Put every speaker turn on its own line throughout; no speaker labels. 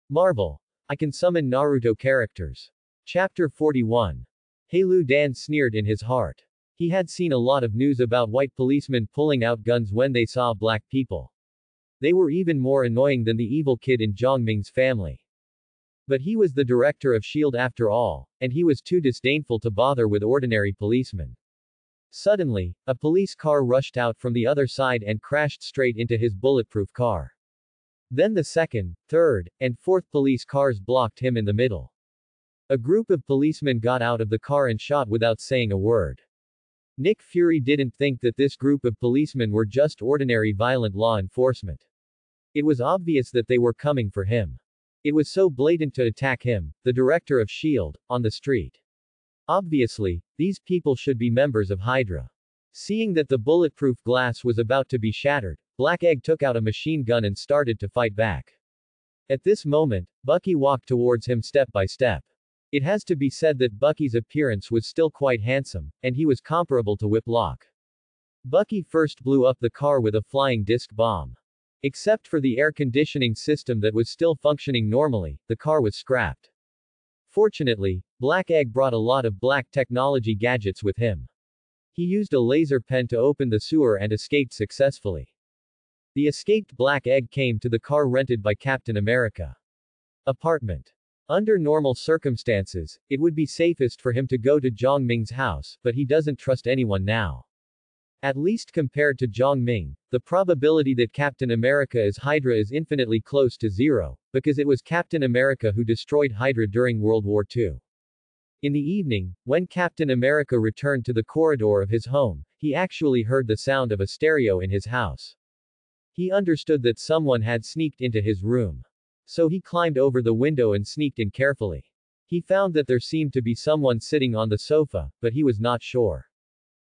Marvel. I can summon Naruto characters. Chapter 41. Lu Dan sneered in his heart. He had seen a lot of news about white policemen pulling out guns when they saw black people. They were even more annoying than the evil kid in Zhang Ming's family. But he was the director of S.H.I.E.L.D. after all, and he was too disdainful to bother with ordinary policemen. Suddenly, a police car rushed out from the other side and crashed straight into his bulletproof car. Then the second, third, and fourth police cars blocked him in the middle. A group of policemen got out of the car and shot without saying a word. Nick Fury didn't think that this group of policemen were just ordinary violent law enforcement. It was obvious that they were coming for him. It was so blatant to attack him, the director of S.H.I.E.L.D., on the street. Obviously, these people should be members of Hydra. Seeing that the bulletproof glass was about to be shattered, Black Egg took out a machine gun and started to fight back. At this moment, Bucky walked towards him step by step. It has to be said that Bucky's appearance was still quite handsome, and he was comparable to Whiplock. Bucky first blew up the car with a flying disc bomb. Except for the air conditioning system that was still functioning normally, the car was scrapped. Fortunately, Black Egg brought a lot of black technology gadgets with him. He used a laser pen to open the sewer and escaped successfully. The escaped Black Egg came to the car rented by Captain America. Apartment. Under normal circumstances, it would be safest for him to go to Zhang Ming's house, but he doesn't trust anyone now. At least compared to Zhang Ming, the probability that Captain America is Hydra is infinitely close to zero, because it was Captain America who destroyed Hydra during World War II. In the evening, when Captain America returned to the corridor of his home, he actually heard the sound of a stereo in his house. He understood that someone had sneaked into his room. So he climbed over the window and sneaked in carefully. He found that there seemed to be someone sitting on the sofa, but he was not sure.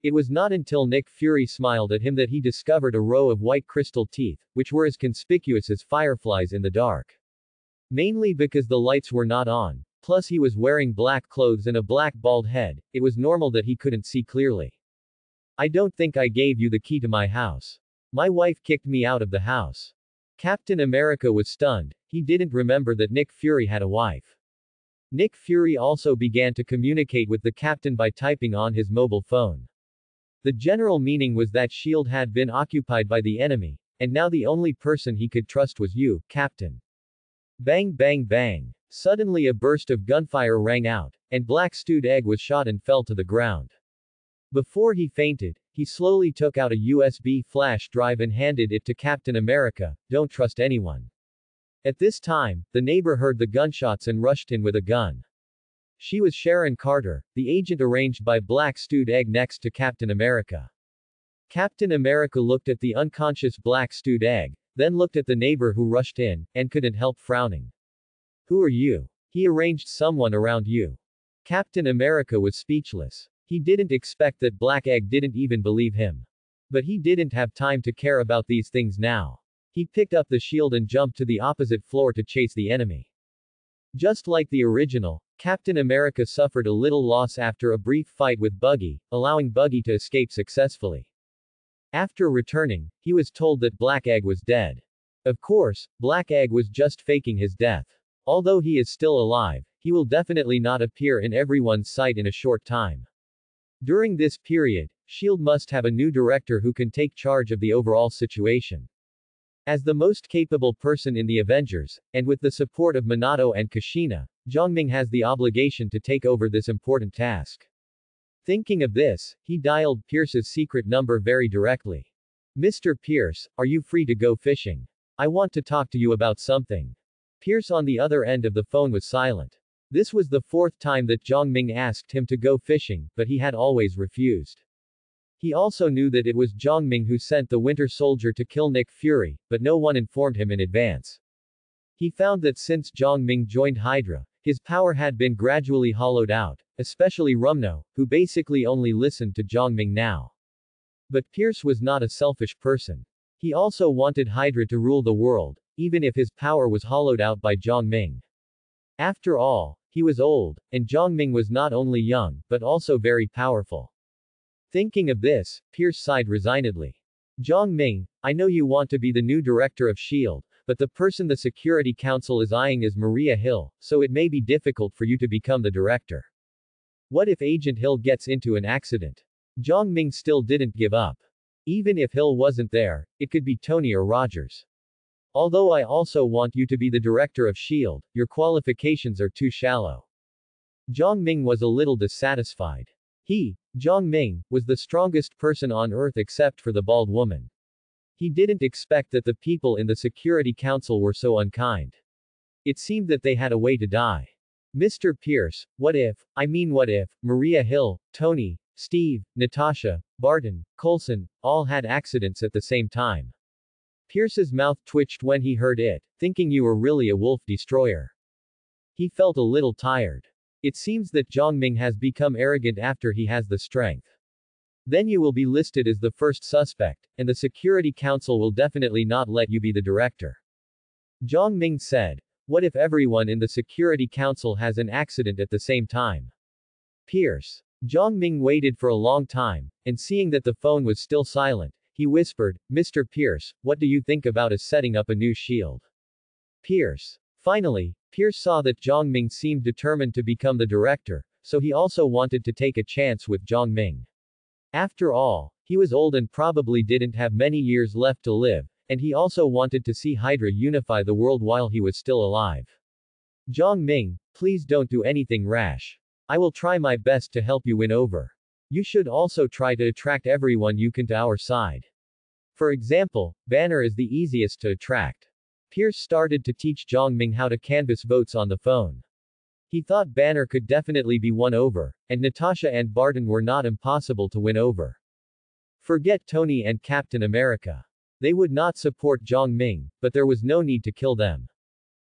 It was not until Nick Fury smiled at him that he discovered a row of white crystal teeth, which were as conspicuous as fireflies in the dark. Mainly because the lights were not on, plus he was wearing black clothes and a black bald head, it was normal that he couldn't see clearly. I don't think I gave you the key to my house. My wife kicked me out of the house. Captain America was stunned. He didn't remember that Nick Fury had a wife. Nick Fury also began to communicate with the captain by typing on his mobile phone. The general meaning was that S.H.I.E.L.D. had been occupied by the enemy, and now the only person he could trust was you, Captain. Bang bang bang. Suddenly a burst of gunfire rang out, and Black Stewed Egg was shot and fell to the ground. Before he fainted, he slowly took out a USB flash drive and handed it to Captain America. Don't trust anyone. At this time, the neighbor heard the gunshots and rushed in with a gun. She was Sharon Carter, the agent arranged by Black Stewed Egg next to Captain America. Captain America looked at the unconscious Black Stewed Egg, then looked at the neighbor who rushed in, and couldn't help frowning. Who are you? He arranged someone around you. Captain America was speechless. He didn't expect that Black Egg didn't even believe him. But he didn't have time to care about these things now. He picked up the shield and jumped to the opposite floor to chase the enemy. Just like the original, Captain America suffered a little loss after a brief fight with Buggy, allowing Buggy to escape successfully. After returning, he was told that Black Egg was dead. Of course, Black Egg was just faking his death. Although he is still alive, he will definitely not appear in everyone's sight in a short time. During this period, S.H.I.E.L.D. must have a new director who can take charge of the overall situation. As the most capable person in the Avengers, and with the support of Minato and Kushina, Zhang Ming has the obligation to take over this important task. Thinking of this, he dialed Pierce's secret number very directly. Mr. Pierce, are you free to go fishing? I want to talk to you about something. Pierce on the other end of the phone was silent. This was the fourth time that Zhang Ming asked him to go fishing, but he had always refused. He also knew that it was Zhang Ming who sent the Winter Soldier to kill Nick Fury, but no one informed him in advance. He found that since Zhang Ming joined Hydra, his power had been gradually hollowed out, especially Rumno, who basically only listened to Zhang Ming now. But Pierce was not a selfish person. He also wanted Hydra to rule the world, even if his power was hollowed out by Zhang Ming. After all, he was old, and Zhang Ming was not only young, but also very powerful. Thinking of this, Pierce sighed resignedly. Zhang Ming, I know you want to be the new director of S.H.I.E.L.D., but the person the Security Council is eyeing is Maria Hill, so it may be difficult for you to become the director. What if Agent Hill gets into an accident? Jiang Ming still didn't give up. Even if Hill wasn't there, it could be Tony or Rogers. Although I also want you to be the director of S.H.I.E.L.D., your qualifications are too shallow. Jiang Ming was a little dissatisfied. He, Jiang Ming, was the strongest person on earth except for the bald woman. He didn't expect that the people in the Security Council were so unkind. It seemed that they had a way to die. Mr. Pierce, what if Maria Hill, Tony, Steve, Natasha, Barton, Coulson, all had accidents at the same time? Pierce's mouth twitched when he heard it, thinking you were really a wolf destroyer. He felt a little tired. It seems that Jiang Ming has become arrogant after he has the strength. Then you will be listed as the first suspect, and the Security Council will definitely not let you be the director. Jiang Ming said, what if everyone in the Security Council has an accident at the same time? Pierce. Jiang Ming waited for a long time, and seeing that the phone was still silent, he whispered, Mr. Pierce, what do you think about us setting up a new shield? Pierce. Finally, Pierce saw that Jiang Ming seemed determined to become the director, so he also wanted to take a chance with Jiang Ming. After all, he was old and probably didn't have many years left to live, and he also wanted to see Hydra unify the world while he was still alive. Jiang Ming, please don't do anything rash. I will try my best to help you win over. You should also try to attract everyone you can to our side. For example, Banner is the easiest to attract. Pierce started to teach Jiang Ming how to canvass votes on the phone. He thought Banner could definitely be won over, and Natasha and Barton were not impossible to win over. Forget Tony and Captain America. They would not support Jiang Ming, but there was no need to kill them.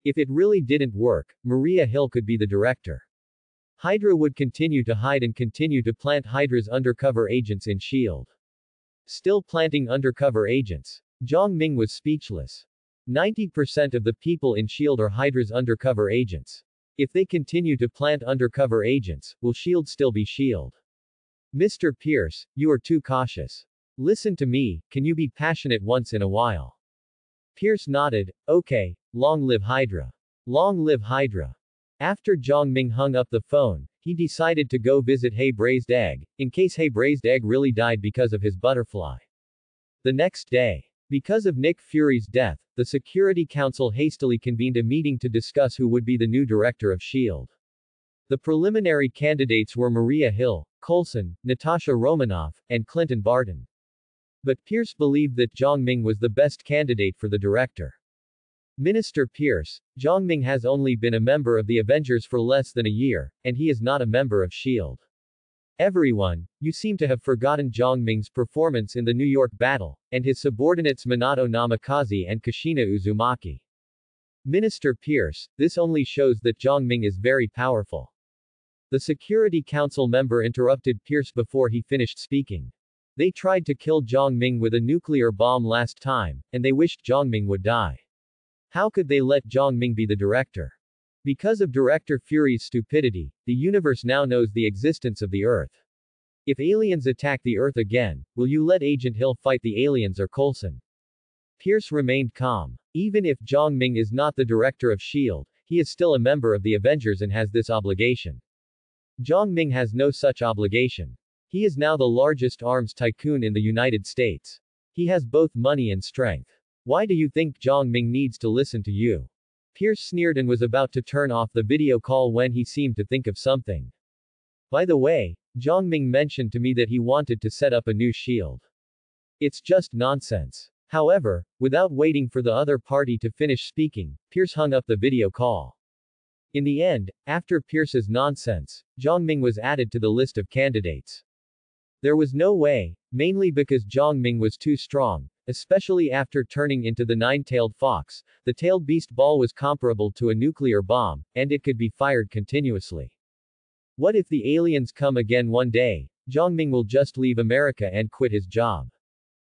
If it really didn't work, Maria Hill could be the director. Hydra would continue to hide and continue to plant Hydra's undercover agents in S.H.I.E.L.D. Still planting undercover agents. Jiang Ming was speechless. 90% of the people in S.H.I.E.L.D. are Hydra's undercover agents. If they continue to plant undercover agents, will S.H.I.E.L.D. still be S.H.I.E.L.D.? Mr. Pierce, you are too cautious. Listen to me, can you be passionate once in a while? Pierce nodded, okay, long live Hydra. Long live Hydra. After Jiang Ming hung up the phone, he decided to go visit Hey Braised Egg, in case Hey Braised Egg really died because of his butterfly. The next day. Because of Nick Fury's death, the Security Council hastily convened a meeting to discuss who would be the new director of S.H.I.E.L.D. The preliminary candidates were Maria Hill, Coulson, Natasha Romanoff, and Clinton Barton. But Pierce believed that Jiang Ming was the best candidate for the director. Minister Pierce, Jiang Ming has only been a member of the Avengers for less than a year, and he is not a member of S.H.I.E.L.D. Everyone, you seem to have forgotten Jiang Ming's performance in the New York battle, and his subordinates Minato Namikaze and Kushina Uzumaki. Minister Pierce, this only shows that Jiang Ming is very powerful. The Security Council member interrupted Pierce before he finished speaking. They tried to kill Jiang Ming with a nuclear bomb last time, and they wished Jiang Ming would die. How could they let Jiang Ming be the director? Because of Director Fury's stupidity, the universe now knows the existence of the Earth. If aliens attack the Earth again, will you let Agent Hill fight the aliens or Coulson? Pierce remained calm. Even if Jiang Ming is not the director of S.H.I.E.L.D., he is still a member of the Avengers and has this obligation. Jiang Ming has no such obligation. He is now the largest arms tycoon in the United States. He has both money and strength. Why do you think Jiang Ming needs to listen to you? Pierce sneered and was about to turn off the video call when he seemed to think of something. By the way, Jiang Ming mentioned to me that he wanted to set up a new S.H.I.E.L.D. It's just nonsense. However, without waiting for the other party to finish speaking, Pierce hung up the video call. In the end, after Pierce's nonsense, Jiang Ming was added to the list of candidates. There was no way, mainly because Jiang Ming was too strong, especially after turning into the nine-tailed fox. The tailed beast ball was comparable to a nuclear bomb, and it could be fired continuously. What if the aliens come again one day? Jiang Ming will just leave America and quit his job.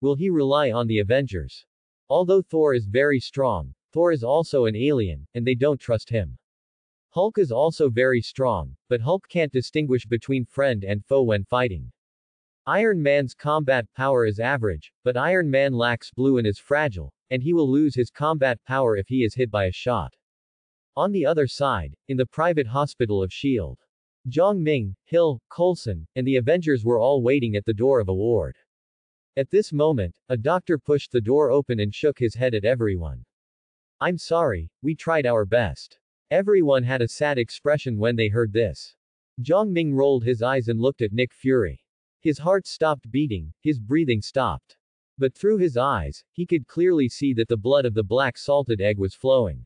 Will he rely on the Avengers? Although Thor is very strong, Thor is also an alien, and they don't trust him. Hulk is also very strong, but Hulk can't distinguish between friend and foe when fighting. Iron Man's combat power is average, but Iron Man lacks blue and is fragile, and he will lose his combat power if he is hit by a shot. On the other side, in the private hospital of S.H.I.E.L.D., Jiang Ming, Hill, Coulson, and the Avengers were all waiting at the door of a ward. At this moment, a doctor pushed the door open and shook his head at everyone. "I'm sorry, we tried our best." Everyone had a sad expression when they heard this. Jiang Ming rolled his eyes and looked at Nick Fury. His heart stopped beating, his breathing stopped. But through his eyes, he could clearly see that the blood of the black salted egg was flowing.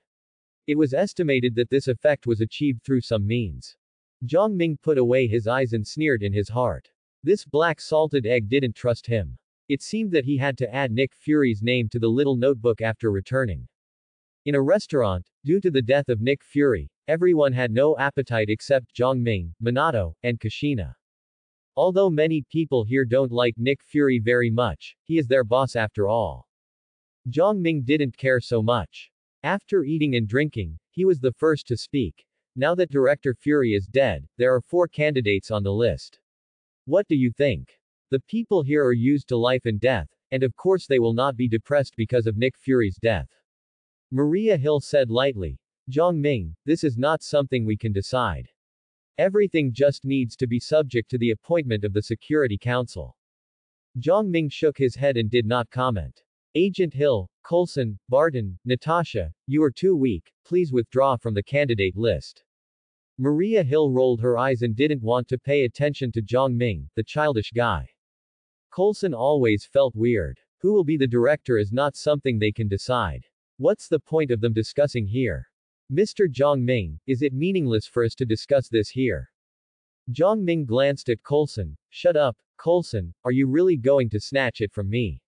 It was estimated that this effect was achieved through some means. Jiang Ming put away his eyes and sneered in his heart. This black salted egg didn't trust him. It seemed that he had to add Nick Fury's name to the little notebook after returning. In a restaurant, due to the death of Nick Fury, everyone had no appetite except Jiang Ming, Minato, and Kushina. Although many people here don't like Nick Fury very much, he is their boss after all. Jiang Ming didn't care so much. After eating and drinking, he was the first to speak. Now that Director Fury is dead, there are 4 candidates on the list. What do you think? The people here are used to life and death, and of course they will not be depressed because of Nick Fury's death. Maria Hill said lightly. Jiang Ming, this is not something we can decide. Everything just needs to be subject to the appointment of the Security Council. Jiang Ming shook his head and did not comment. Agent Hill, Coulson, Barton, Natasha, you are too weak, please withdraw from the candidate list. Maria Hill rolled her eyes and didn't want to pay attention to Jiang Ming, the childish guy. Coulson always felt weird. Who will be the director is not something they can decide. What's the point of them discussing here? Mr. Jiang Ming, is it meaningless for us to discuss this here? Jiang Ming glanced at Coulson. Shut up, Coulson, are you really going to snatch it from me?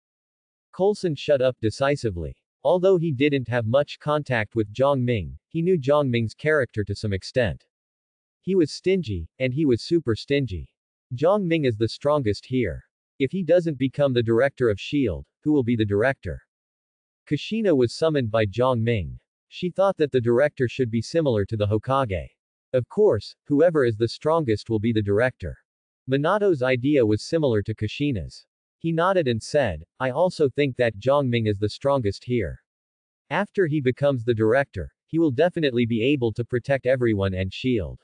Coulson shut up decisively. Although he didn't have much contact with Jiang Ming, he knew Jiang Ming's character to some extent. He was stingy, and he was super stingy. Jiang Ming is the strongest here. If he doesn't become the director of S.H.I.E.L.D., who will be the director? Kushina was summoned by Jiang Ming. She thought that the director should be similar to the Hokage. Of course, whoever is the strongest will be the director. Minato's idea was similar to Kushina's. He nodded and said, I also think that Jiang Ming is the strongest here. After he becomes the director, he will definitely be able to protect everyone and S.H.I.E.L.D.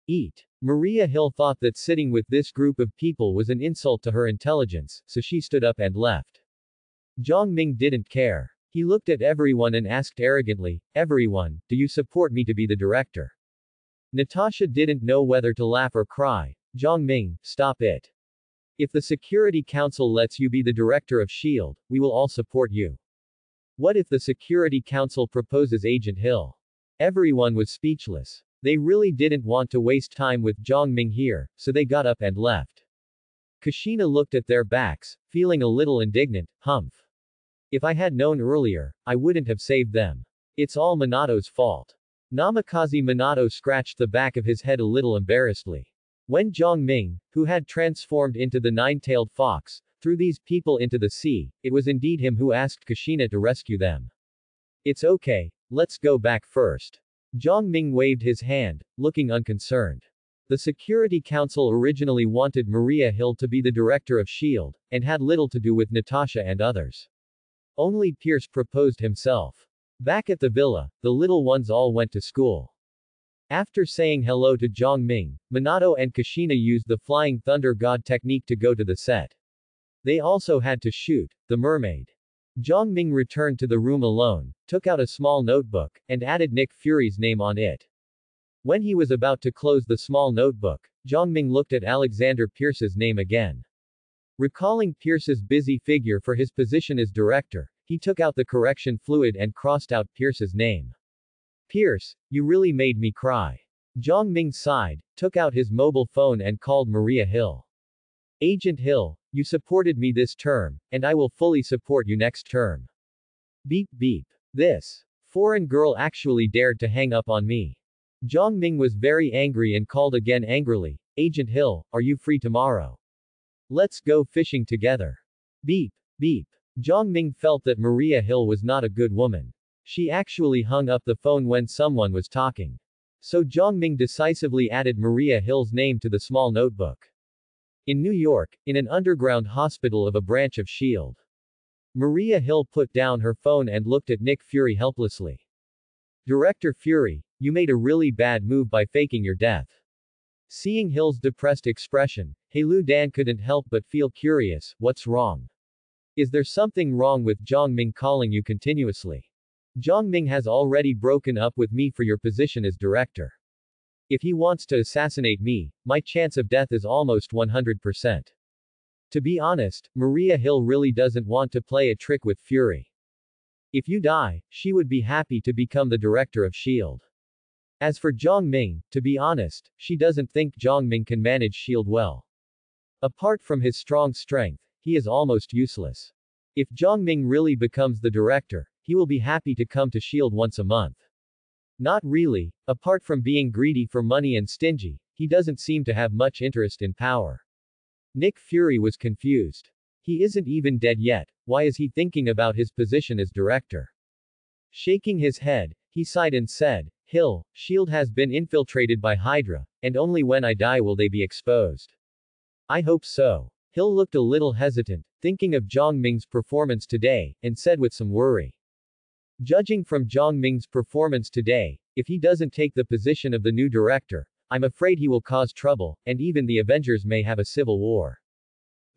Eat. Maria Hill thought that sitting with this group of people was an insult to her intelligence, so she stood up and left. Jiang Ming didn't care. He looked at everyone and asked arrogantly, everyone, do you support me to be the director? Natasha didn't know whether to laugh or cry. Jiang Ming, stop it. If the Security Council lets you be the director of S.H.I.E.L.D., we will all support you. What if the Security Council proposes Agent Hill? Everyone was speechless. They really didn't want to waste time with Jiang Ming here, so they got up and left. Kushina looked at their backs, feeling a little indignant. Humph. If I had known earlier, I wouldn't have saved them. It's all Minato's fault. Namikaze Minato scratched the back of his head a little embarrassedly. When Jiang Ming, who had transformed into the nine-tailed fox, threw these people into the sea, it was indeed him who asked Kushina to rescue them. It's okay, let's go back first. Jiang Ming waved his hand, looking unconcerned. The Security Council originally wanted Maria Hill to be the director of S.H.I.E.L.D., and had little to do with Natasha and others. Only Pierce proposed himself. Back at the villa, the little ones all went to school. After saying hello to Jiang Ming, Minato and Kushina used the Flying Thunder God technique to go to the set. They also had to shoot the mermaid. Jiang Ming returned to the room alone, took out a small notebook, and added Nick Fury's name on it. When he was about to close the small notebook, Jiang Ming looked at Alexander Pierce's name again. Recalling Pierce's busy figure for his position as director, he took out the correction fluid and crossed out Pierce's name. Pierce, you really made me cry. Jiang Ming sighed, took out his mobile phone and called Maria Hill. Agent Hill, you supported me this term, and I will fully support you next term. Beep beep. This foreign girl actually dared to hang up on me. Jiang Ming was very angry and called again angrily, Agent Hill, are you free tomorrow? Let's go fishing together. Beep, beep. Jiang Ming felt that Maria Hill was not a good woman. She actually hung up the phone when someone was talking. So Jiang Ming decisively added Maria Hill's name to the small notebook. In New York, in an underground hospital of a branch of S.H.I.E.L.D. Maria Hill put down her phone and looked at Nick Fury helplessly. Director Fury, you made a really bad move by faking your death. Seeing Hill's depressed expression, Heilu Dan couldn't help but feel curious. What's wrong? Is there something wrong with Zhongming calling you continuously? Zhongming has already broken up with me for your position as director. If he wants to assassinate me, my chance of death is almost 100%. To be honest, Maria Hill really doesn't want to play a trick with Fury. If you die, she would be happy to become the director of S.H.I.E.L.D. As for Zhongming, to be honest, she doesn't think Zhongming can manage S.H.I.E.L.D. well. Apart from his strong strength, he is almost useless. If Zhongming really becomes the director, he will be happy to come to S.H.I.E.L.D. once a month. Not really, apart from being greedy for money and stingy, he doesn't seem to have much interest in power. Nick Fury was confused. He isn't even dead yet, why is he thinking about his position as director? Shaking his head, he sighed and said, Hill, S.H.I.E.L.D. has been infiltrated by Hydra, and only when I die will they be exposed. I hope so. Hill looked a little hesitant, thinking of Zhongming's performance today, and said with some worry. Judging from Zhongming's performance today, if he doesn't take the position of the new director, I'm afraid he will cause trouble, and even the Avengers may have a civil war.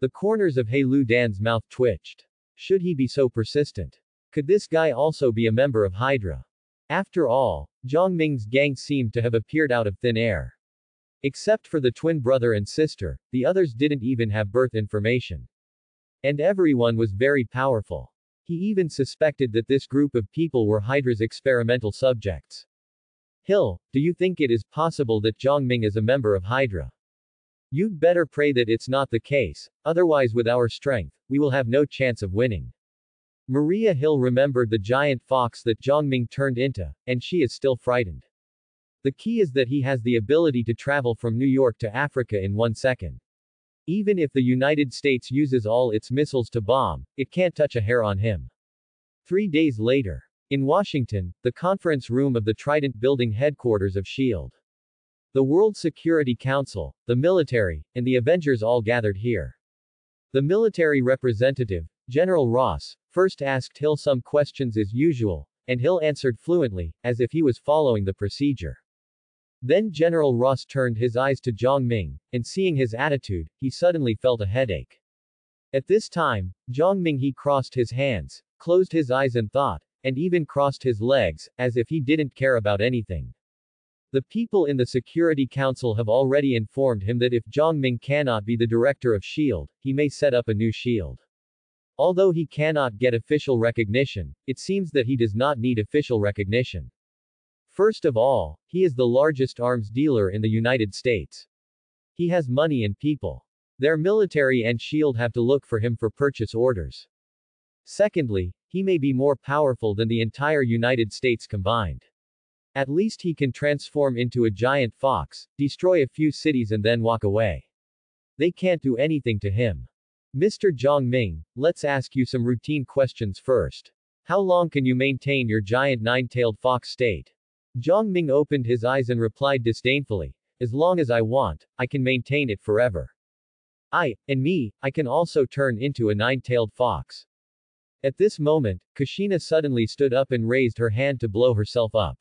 The corners of Heilu Dan's mouth twitched. Should he be so persistent? Could this guy also be a member of Hydra? After all, Zhongming's gang seemed to have appeared out of thin air. Except for the twin brother and sister, the others didn't even have birth information. And everyone was very powerful. He even suspected that this group of people were Hydra's experimental subjects. Hill, do you think it is possible that Zhongming is a member of Hydra? You'd better pray that it's not the case, otherwise with our strength, we will have no chance of winning. Maria Hill remembered the giant fox that Zhongming turned into, and she is still frightened. The key is that he has the ability to travel from New York to Africa in 1 second. Even if the United States uses all its missiles to bomb, it can't touch a hair on him. 3 days later. In Washington, the conference room of the Trident Building headquarters of S.H.I.E.L.D. The World Security Council, the military, and the Avengers all gathered here. The military representative, General Ross, first asked Hill some questions as usual, and Hill answered fluently, as if he was following the procedure. Then General Ross turned his eyes to Zhongming, and seeing his attitude, he suddenly felt a headache. At this time, Zhongming he crossed his hands, closed his eyes and thought, and even crossed his legs, as if he didn't care about anything. The people in the Security Council have already informed him that if Zhongming cannot be the director of S.H.I.E.L.D., he may set up a new S.H.I.E.L.D. Although he cannot get official recognition, it seems that he does not need official recognition. First of all, he is the largest arms dealer in the United States. He has money and people. Their military and S.H.I.E.L.D. have to look for him for purchase orders. Secondly, he may be more powerful than the entire United States combined. At least he can transform into a giant fox, destroy a few cities and then walk away. They can't do anything to him. Mr. Zhongming, let's ask you some routine questions first. How long can you maintain your giant nine-tailed fox state? Zhongming opened his eyes and replied disdainfully, as long as I want, I can maintain it forever. I can also turn into a nine-tailed fox. At this moment, Kushina suddenly stood up and raised her hand to blow herself up.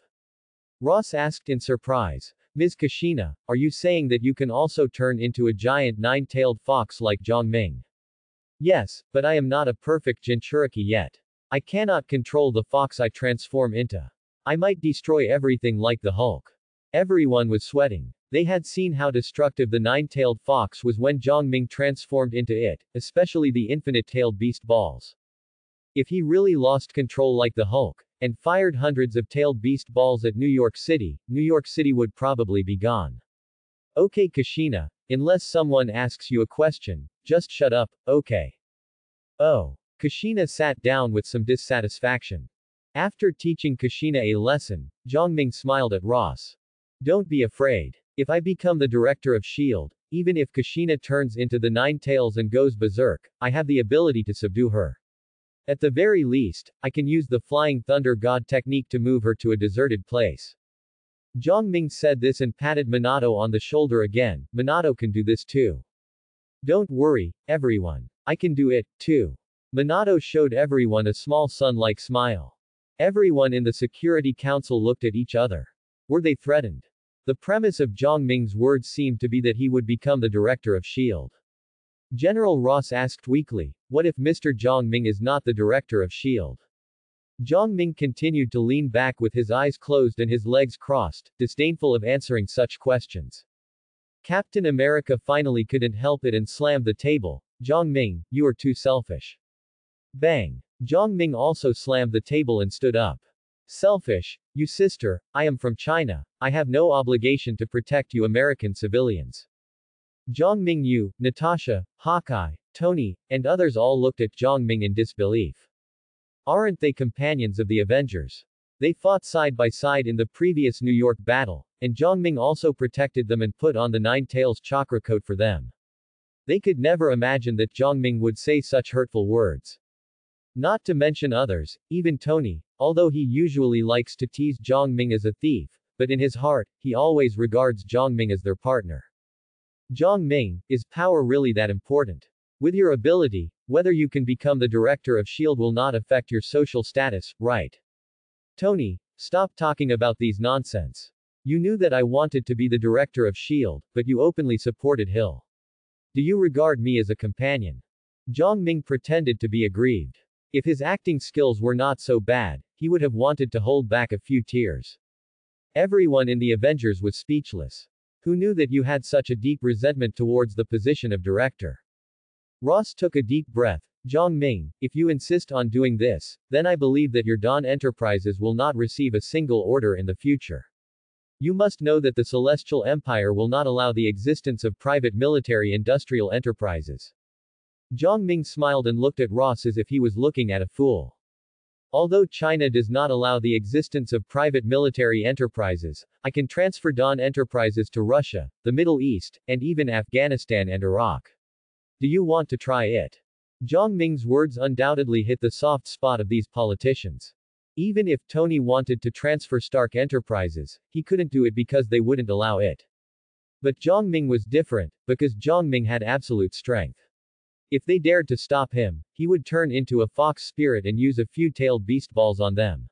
Ross asked in surprise, Ms. Kushina, are you saying that you can also turn into a giant nine-tailed fox like Zhongming? Yes, but I am not a perfect Jinchuriki yet. I cannot control the fox I transform into. I might destroy everything like the Hulk. Everyone was sweating. They had seen how destructive the nine-tailed fox was when Zhongming transformed into it, especially the infinite-tailed beast balls. If he really lost control like the Hulk, and fired hundreds of tailed beast balls at New York City would probably be gone. Okay Kushina, unless someone asks you a question, just shut up, okay? Oh. Kushina sat down with some dissatisfaction. After teaching Kushina a lesson, Zhongming smiled at Ross. Don't be afraid. If I become the director of S.H.I.E.L.D., even if Kushina turns into the nine tails and goes berserk, I have the ability to subdue her. At the very least, I can use the Flying Thunder God technique to move her to a deserted place. Zhongming said this and patted Minato on the shoulder again. Minato can do this too. Don't worry, everyone. I can do it, too. Minato showed everyone a small sun-like smile. Everyone in the Security Council looked at each other. Were they threatened? The premise of Zhang Ming's words seemed to be that he would become the director of S.H.I.E.L.D. General Ross asked weakly, what if Mr. Zhang Ming is not the director of S.H.I.E.L.D.? Zhang Ming continued to lean back with his eyes closed and his legs crossed, disdainful of answering such questions. Captain America finally couldn't help it and slammed the table. Zhang Ming, you are too selfish. Bang. Zhang Ming also slammed the table and stood up. Selfish? You sister, I am from China. I have no obligation to protect you American civilians. Zhang Ming, you, Natasha, Hawkeye, Tony, and others all looked at Zhang Ming in disbelief. Aren't they companions of the Avengers? They fought side by side in the previous New York battle, and Zhang Ming also protected them and put on the Nine Tails chakra coat for them. They could never imagine that Zhang Ming would say such hurtful words. Not to mention others, even Tony, although he usually likes to tease Zhang Ming as a thief, but in his heart, he always regards Zhang Ming as their partner. Zhang Ming, is power really that important? With your ability, whether you can become the director of S.H.I.E.L.D. will not affect your social status, right? Tony, stop talking about these nonsense. You knew that I wanted to be the director of S.H.I.E.L.D., but you openly supported Hill. Do you regard me as a companion? Zhang Ming pretended to be aggrieved. If his acting skills were not so bad, he would have wanted to hold back a few tears. Everyone in the Avengers was speechless. Who knew that you had such a deep resentment towards the position of director? Ross took a deep breath. Zhang Ming, if you insist on doing this, then I believe that your Dawn Enterprises will not receive a single order in the future. You must know that the Celestial Empire will not allow the existence of private military industrial enterprises. Zhang Ming smiled and looked at Ross as if he was looking at a fool. Although China does not allow the existence of private military enterprises, I can transfer Dawn Enterprises to Russia, the Middle East, and even Afghanistan and Iraq. Do you want to try it? Zhang Ming's words undoubtedly hit the soft spot of these politicians. Even if Tony wanted to transfer Stark Enterprises, he couldn't do it because they wouldn't allow it. But Zhang Ming was different, because Zhang Ming had absolute strength. If they dared to stop him, he would turn into a fox spirit and use a few tailed beast balls on them.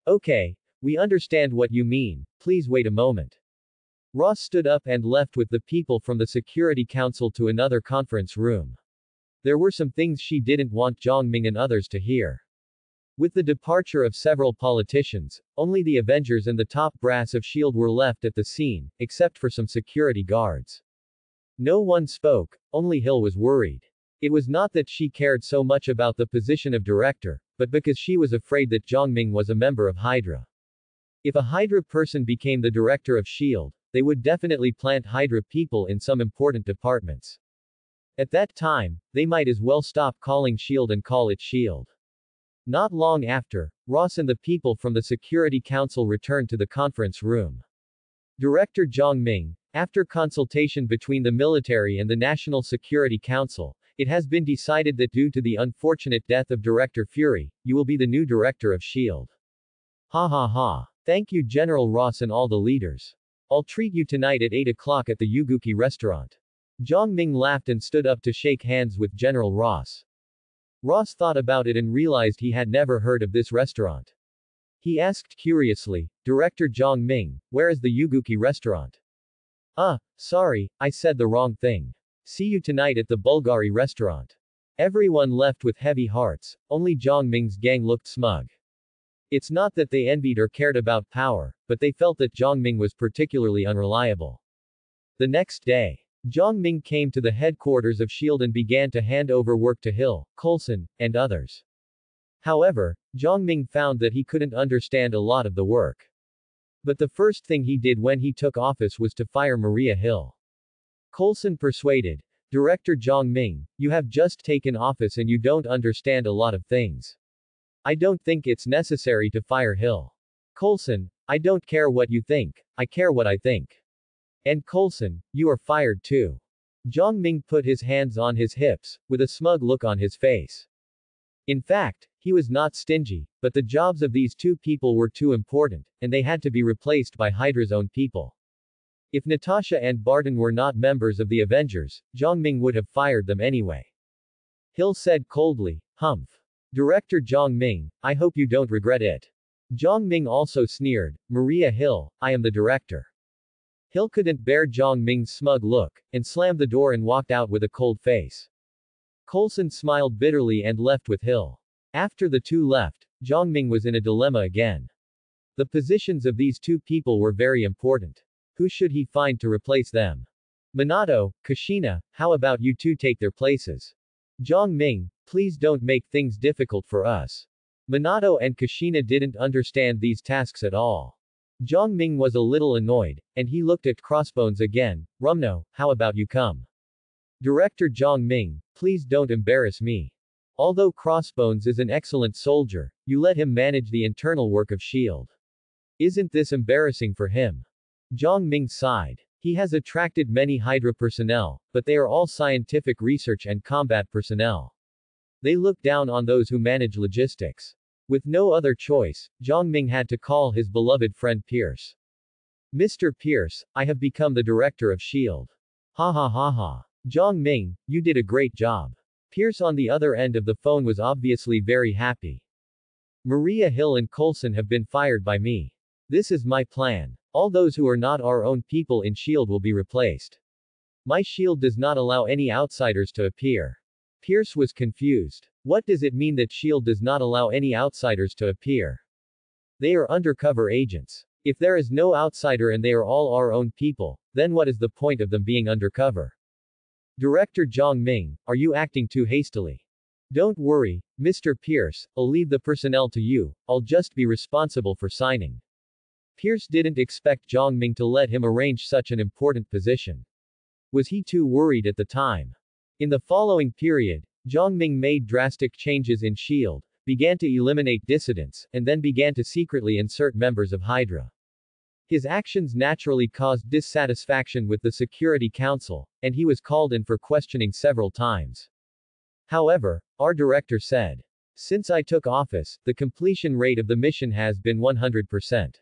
Okay, we understand what you mean, please wait a moment. Ross stood up and left with the people from the Security Council to another conference room. There were some things she didn't want Zhang Ming and others to hear. With the departure of several politicians, only the Avengers and the top brass of S.H.I.E.L.D. were left at the scene, except for some security guards. No one spoke, only Hill was worried. It was not that she cared so much about the position of director, but because she was afraid that Zhang Ming was a member of Hydra. If a Hydra person became the director of S.H.I.E.L.D., they would definitely plant Hydra people in some important departments. At that time, they might as well stop calling S.H.I.E.L.D. and call it S.H.I.E.L.D. Not long after, Ross and the people from the Security Council returned to the conference room. Director Zhang Ming, after consultation between the military and the National Security Council, it has been decided that due to the unfortunate death of Director Fury, you will be the new director of S.H.I.E.L.D. Ha ha ha. Thank you General Ross and all the leaders. I'll treat you tonight at 8 o'clock at the Yuguki restaurant. Zhang Ming laughed and stood up to shake hands with General Ross. Ross thought about it and realized he had never heard of this restaurant. He asked curiously, Director Zhang Ming, where is the Yuguki restaurant? Sorry, I said the wrong thing. See you tonight at the Bulgari restaurant. Everyone left with heavy hearts, only Zhang Ming's gang looked smug. It's not that they envied or cared about power, but they felt that Zhang Ming was particularly unreliable. The next day, Zhang Ming came to the headquarters of S.H.I.E.L.D. and began to hand over work to Hill, Coulson, and others. However, Zhang Ming found that he couldn't understand a lot of the work. But the first thing he did when he took office was to fire Maria Hill. Coulson persuaded, Director Zhang Ming, you have just taken office and you don't understand a lot of things. I don't think it's necessary to fire Hill. Coulson, I don't care what you think, I care what I think. And Coulson, you are fired too. Zhang Ming put his hands on his hips, with a smug look on his face. In fact, he was not stingy, but the jobs of these two people were too important, and they had to be replaced by Hydra's own people. If Natasha and Barton were not members of the Avengers, Zhang Ming would have fired them anyway. Hill said coldly, Humph. Director Zhang Ming, I hope you don't regret it. Zhang Ming also sneered, Maria Hill, I am the director. Hill couldn't bear Zhang Ming's smug look, and slammed the door and walked out with a cold face. Coulson smiled bitterly and left with Hill. After the two left, Zhang Ming was in a dilemma again. The positions of these two people were very important. Who should he find to replace them? Minato, Kushina, how about you two take their places? Zhang Ming, please don't make things difficult for us. Minato and Kushina didn't understand these tasks at all. Zhang Ming was a little annoyed, and he looked at Crossbones again. Rumno, how about you come? Director Zhang Ming, please don't embarrass me. Although Crossbones is an excellent soldier, you let him manage the internal work of S.H.I.E.L.D. Isn't this embarrassing for him? Zhang Ming sighed. He has attracted many Hydra personnel, but they are all scientific research and combat personnel. They look down on those who manage logistics. With no other choice, Zhang Ming had to call his beloved friend Pierce. Mr. Pierce, I have become the director of S.H.I.E.L.D. Ha ha ha ha. Zhang Ming, you did a great job. Pierce on the other end of the phone was obviously very happy. Maria Hill and Coulson have been fired by me. This is my plan. All those who are not our own people in S.H.I.E.L.D. will be replaced. My S.H.I.E.L.D. does not allow any outsiders to appear. Pierce was confused. What does it mean that S.H.I.E.L.D. does not allow any outsiders to appear? They are undercover agents. If there is no outsider and they are all our own people, then what is the point of them being undercover? Director Zhang Ming, are you acting too hastily? Don't worry, Mr. Pierce, I'll leave the personnel to you, I'll just be responsible for signing. Pierce didn't expect Zhang Ming to let him arrange such an important position. Was he too worried at the time? In the following period, Zhang Ming made drastic changes in S.H.I.E.L.D., began to eliminate dissidents, and then began to secretly insert members of Hydra. His actions naturally caused dissatisfaction with the Security Council, and he was called in for questioning several times. However, our director said, since I took office, the completion rate of the mission has been 100%.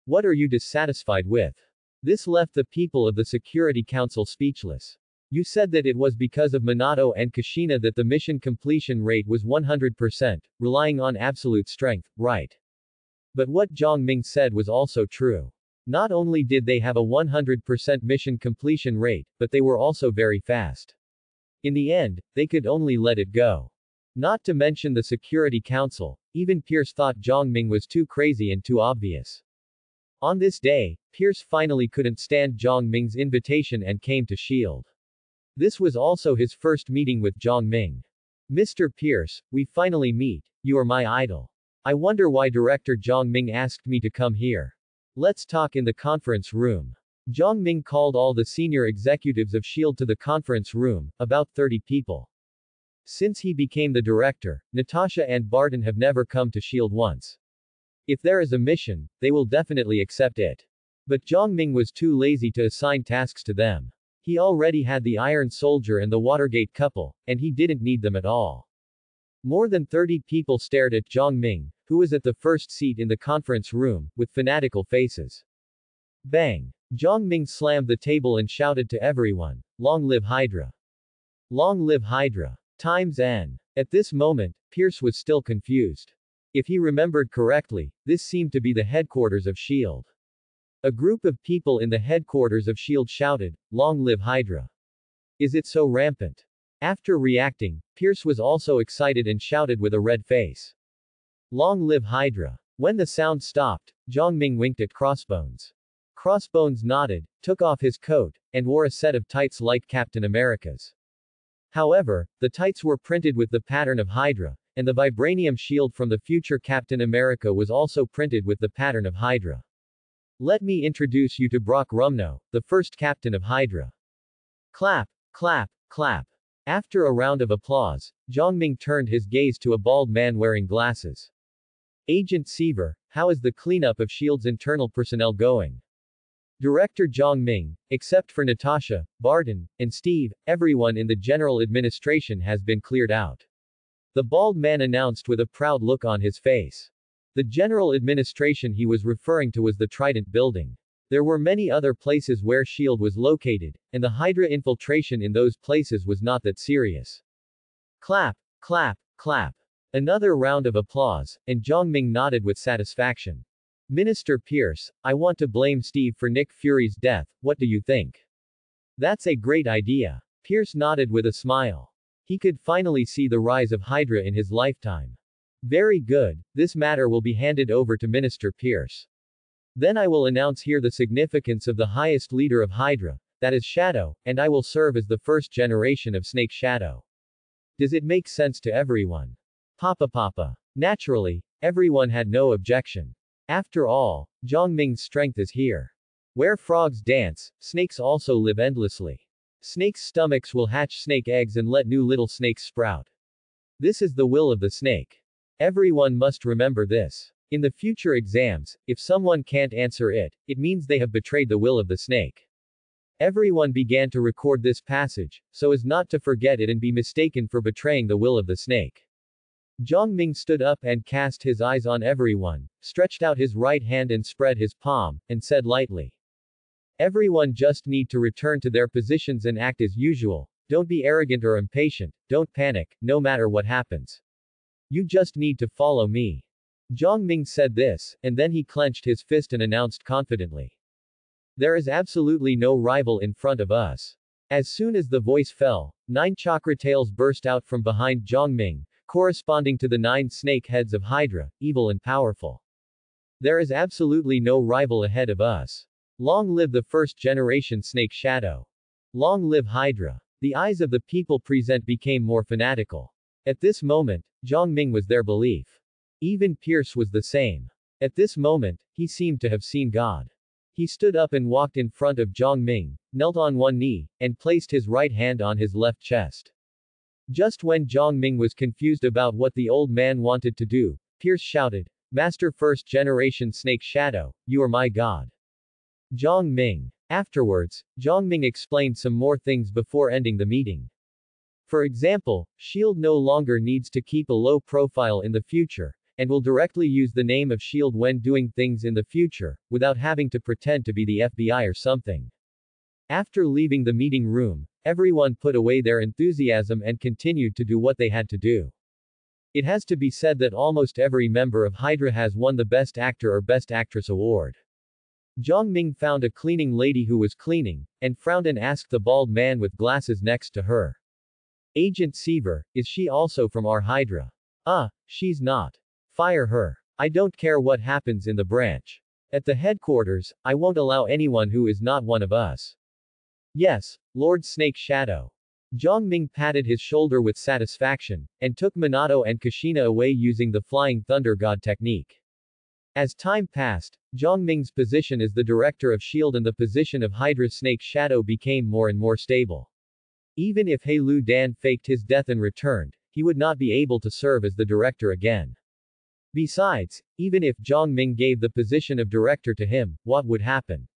What are you dissatisfied with? This left the people of the Security Council speechless. You said that it was because of Minato and Kushina that the mission completion rate was 100%, relying on absolute strength, right? But what Zhang Ming said was also true. Not only did they have a 100% mission completion rate, but they were also very fast. In the end, they could only let it go. Not to mention the Security Council, even Pierce thought Zhang Ming was too crazy and too obvious. On this day, Pierce finally couldn't stand Zhang Ming's invitation and came to S.H.I.E.L.D. This was also his first meeting with Zhang Ming. Mr. Pierce, we finally meet. You are my idol. I wonder why Director Zhang Ming asked me to come here. Let's talk in the conference room. Zhang Ming called all the senior executives of S.H.I.E.L.D. to the conference room, about 30 people. Since he became the director, Natasha and Barton have never come to S.H.I.E.L.D. once. If there is a mission, they will definitely accept it. But Zhang Ming was too lazy to assign tasks to them. He already had the Iron Soldier and the Watergate couple, and he didn't need them at all. More than 30 people stared at Zhang Ming, who was at the first seat in the conference room, with fanatical faces. Bang! Zhang Ming slammed the table and shouted to everyone, "Long live Hydra! Long live Hydra! Times N." At this moment, Pierce was still confused. If he remembered correctly, this seemed to be the headquarters of S.H.I.E.L.D. A group of people in the headquarters of S.H.I.E.L.D. shouted, "Long live Hydra! Is it so rampant?" After reacting, Pierce was also excited and shouted with a red face, "Long live Hydra!" When the sound stopped, Zhang Ming winked at Crossbones. Crossbones nodded, took off his coat, and wore a set of tights like Captain America's. However, the tights were printed with the pattern of Hydra, and the vibranium shield from the future Captain America was also printed with the pattern of Hydra. Let me introduce you to Brock Rumno, the first captain of Hydra. Clap, clap, clap. After a round of applause, Zhang Ming turned his gaze to a bald man wearing glasses. Agent Seaver, how is the cleanup of S.H.I.E.L.D.'s internal personnel going? Director Zhang Ming, except for Natasha, Barton, and Steve, everyone in the general administration has been cleared out. The bald man announced with a proud look on his face. The general administration he was referring to was the Trident building. There were many other places where S.H.I.E.L.D. was located, and the Hydra infiltration in those places was not that serious. Clap, clap, Clap. Another round of applause, and Zhongming nodded with satisfaction. Minister Pierce, I want to blame Steve for Nick Fury's death, what do you think? That's a great idea. Pierce nodded with a smile. He could finally see the rise of Hydra in his lifetime. Very good, this matter will be handed over to Minister Pierce. Then I will announce here the significance of the highest leader of Hydra, that is Shadow, and I will serve as the first generation of Snake Shadow. Does it make sense to everyone? Papa. Naturally, everyone had no objection. After all, Zhongming's strength is here. Where frogs dance, snakes also live endlessly. Snakes' stomachs will hatch snake eggs and let new little snakes sprout. This is the will of the snake. Everyone must remember this. In the future exams, if someone can't answer it, it means they have betrayed the will of the snake. Everyone began to record this passage, so as not to forget it and be mistaken for betraying the will of the snake. Zhongming stood up and cast his eyes on everyone, stretched out his right hand and spread his palm, and said lightly. Everyone just need to return to their positions and act as usual. Don't be arrogant or impatient, don't panic, no matter what happens. You just need to follow me. Zhongming said this, and then he clenched his fist and announced confidently. There is absolutely no rival in front of us. As soon as the voice fell, 9 chakra tails burst out from behind Zhongming, corresponding to the 9 snake heads of Hydra, evil and powerful. There is absolutely no rival ahead of us. Long live the first generation Snake Shadow. Long live Hydra. The eyes of the people present became more fanatical. At this moment, Zhongming was their belief. Even Pierce was the same. At this moment, he seemed to have seen God. He stood up and walked in front of Zhongming, knelt on one knee, and placed his right hand on his left chest. Just when Zhongming was confused about what the old man wanted to do, Pierce shouted, Master First Generation Snake Shadow, you are my God. Zhongming. Afterwards, Zhongming explained some more things before ending the meeting. For example, S.H.I.E.L.D. no longer needs to keep a low profile in the future, and will directly use the name of S.H.I.E.L.D. when doing things in the future, without having to pretend to be the FBI or something. After leaving the meeting room, everyone put away their enthusiasm and continued to do what they had to do. It has to be said that almost every member of Hydra has won the Best Actor or Best Actress award. Zhongming found a cleaning lady who was cleaning, and frowned and asked the bald man with glasses next to her. Agent Seaver, is she also from our Hydra? She's not. Fire her. I don't care what happens in the branch. At the headquarters, I won't allow anyone who is not one of us. Yes, Lord Snake Shadow. Zhongming patted his shoulder with satisfaction, and took Minato and Kushina away using the Flying Thunder God technique. As time passed, Zhongming's position as the director of S.H.I.E.L.D. and the position of Hydra's Snake Shadow became more and more stable. Even if Lu Dan faked his death and returned, he would not be able to serve as the director again. Besides, even if Zhongming gave the position of director to him, what would happen?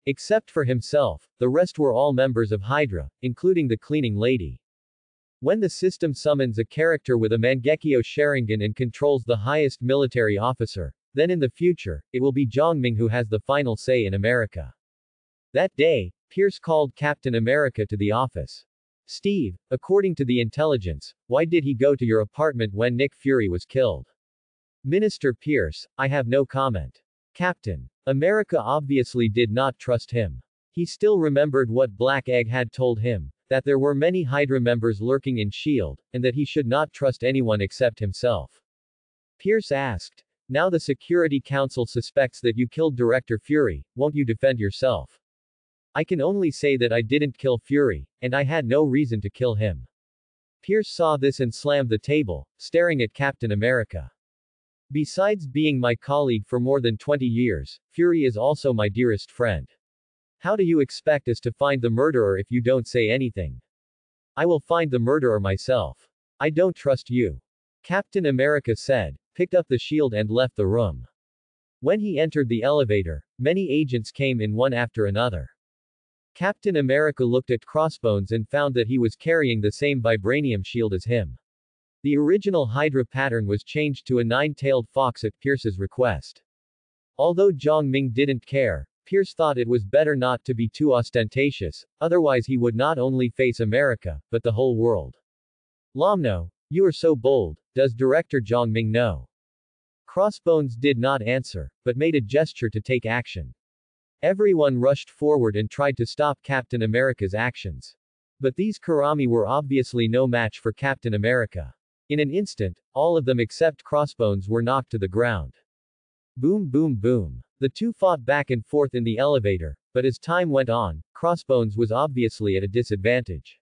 Except for himself, the rest were all members of Hydra, including the cleaning lady. When the system summons a character with a Mangekyo Sharingan and controls the highest military officer, then in the future, it will be Zhongming who has the final say in America. That day, Pierce called Captain America to the office. Steve, according to the intelligence, why did he go to your apartment when Nick Fury was killed? Minister Pierce, I have no comment. Captain America obviously did not trust him. He still remembered what Black Egg had told him, that there were many Hydra members lurking in S.H.I.E.L.D., and that he should not trust anyone except himself. Pierce asked, now the Security Council suspects that you killed Director Fury, won't you defend yourself? I can only say that I didn't kill Fury, and I had no reason to kill him. Pierce saw this and slammed the table, staring at Captain America. Besides being my colleague for more than 20 years, Fury is also my dearest friend. How do you expect us to find the murderer if you don't say anything? I will find the murderer myself. I don't trust you. Captain America said, picked up the shield and left the room. When he entered the elevator, many agents came in one after another. Captain America looked at Crossbones and found that he was carrying the same vibranium shield as him. The original Hydra pattern was changed to a 9-tailed fox at Pierce's request. Although Zhongming didn't care, Pierce thought it was better not to be too ostentatious, otherwise he would not only face America, but the whole world. Lomno, You are so bold, does Director Zhang Ming know? Crossbones did not answer, but made a gesture to take action. Everyone rushed forward and tried to stop Captain America's actions. But these Kurami were obviously no match for Captain America. In an instant, all of them except Crossbones were knocked to the ground. Boom boom boom. The two fought back and forth in the elevator, but as time went on, Crossbones was obviously at a disadvantage.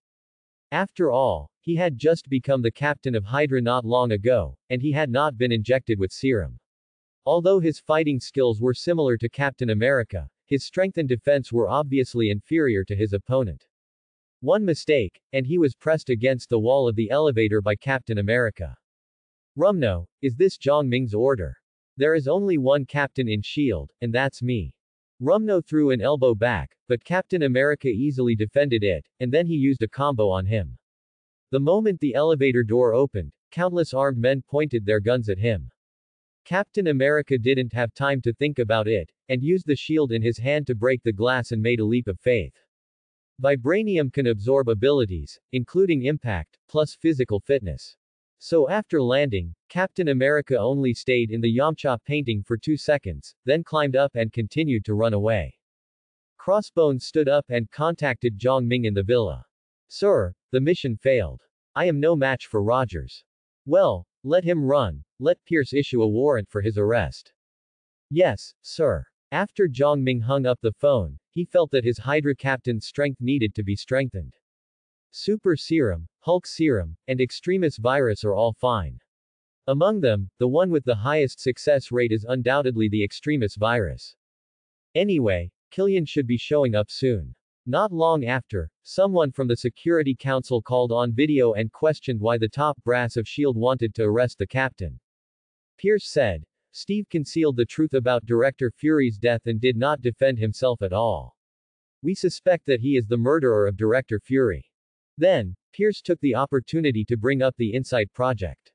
After all, he had just become the captain of Hydra not long ago, and he had not been injected with serum. Although his fighting skills were similar to Captain America, his strength and defense were obviously inferior to his opponent. One mistake, and he was pressed against the wall of the elevator by Captain America. Rumno, is this Zhang Ming's order? There is only one captain in S.H.I.E.L.D., and that's me. Rumno threw an elbow back, but Captain America easily defended it, and then he used a combo on him. The moment the elevator door opened, countless armed men pointed their guns at him. Captain America didn't have time to think about it, and used the shield in his hand to break the glass and made a leap of faith. Vibranium can absorb abilities, including impact, plus physical fitness. So after landing, Captain America only stayed in the Yamcha painting for 2 seconds, then climbed up and continued to run away. Crossbones stood up and contacted Zhang Ming in the villa. Sir, the mission failed. I am no match for Rogers. Well, let him run, let Pierce issue a warrant for his arrest. Yes, sir. After Zhang Ming hung up the phone, he felt that his Hydra captain's strength needed to be strengthened. Super Serum, Hulk Serum, and Extremis Virus are all fine. Among them, the one with the highest success rate is undoubtedly the Extremis Virus. Anyway, Killian should be showing up soon. Not long after, someone from the Security Council called on video and questioned why the top brass of S.H.I.E.L.D. wanted to arrest the captain. Pierce said, Steve concealed the truth about Director Fury's death and did not defend himself at all. We suspect that he is the murderer of Director Fury. Then, Pierce took the opportunity to bring up the Insight project.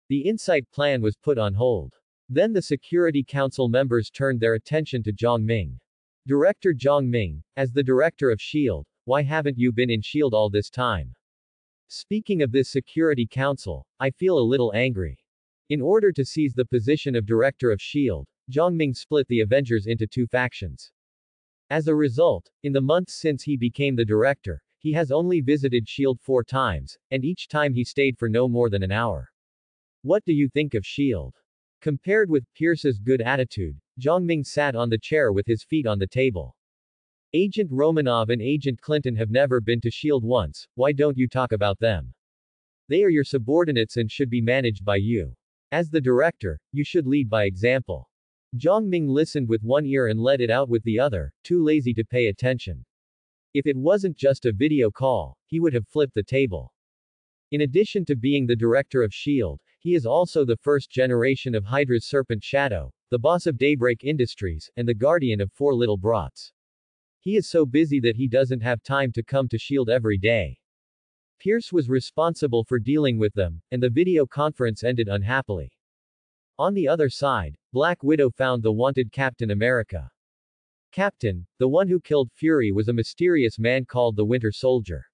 The Insight plan was put on hold. Then the Security Council members turned their attention to Zhang Ming. Director Zhang Ming, as the director of S.H.I.E.L.D., why haven't you been in S.H.I.E.L.D. all this time? Speaking of this Security Council, I feel a little angry. In order to seize the position of director of S.H.I.E.L.D., Zhang Ming split the Avengers into 2 factions. As a result, in the months since he became the director, he has only visited S.H.I.E.L.D. 4 times, and each time he stayed for no more than an hour. What do you think of S.H.I.E.L.D.? Compared with Pierce's good attitude, Zhang Ming sat on the chair with his feet on the table. Agent Romanov and Agent Clinton have never been to S.H.I.E.L.D. once, why don't you talk about them? They are your subordinates and should be managed by you. As the director, you should lead by example. Zhang Ming listened with one ear and let it out with the other, too lazy to pay attention. If it wasn't just a video call, he would have flipped the table. In addition to being the director of S.H.I.E.L.D., he is also the first generation of Hydra's Serpent Shadow, the boss of Daybreak Industries, and the guardian of 4 little brats. He is so busy that he doesn't have time to come to S.H.I.E.L.D. every day. Pierce was responsible for dealing with them, and the video conference ended unhappily. On the other side, Black Widow found the wanted Captain America. Captain, the one who killed Fury was a mysterious man called the Winter Soldier.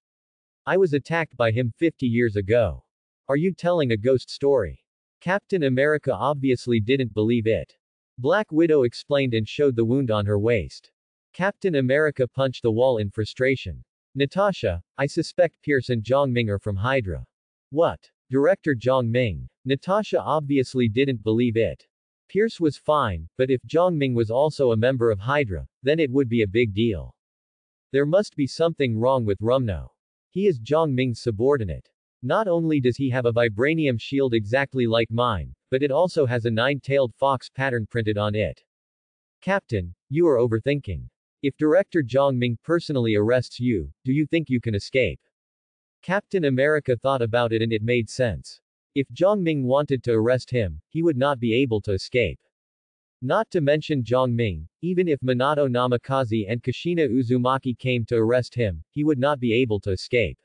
I was attacked by him 50 years ago. Are you telling a ghost story? Captain America obviously didn't believe it. Black Widow explained and showed the wound on her waist. Captain America punched the wall in frustration. Natasha, I suspect Pierce and Zhang Ming are from Hydra. What? Director Zhang Ming. Natasha obviously didn't believe it. Pierce was fine, but if Zhang Ming was also a member of Hydra, then it would be a big deal. There must be something wrong with Rumno. He is Zhang Ming's subordinate. Not only does he have a vibranium shield exactly like mine, but it also has a 9-tailed fox pattern printed on it. Captain, you are overthinking. If Director Zhang Ming personally arrests you, do you think you can escape? Captain America thought about it and it made sense. If Zhang Ming wanted to arrest him, he would not be able to escape. Not to mention Zhang Ming, even if Minato Namikaze and Kushina Uzumaki came to arrest him, he would not be able to escape.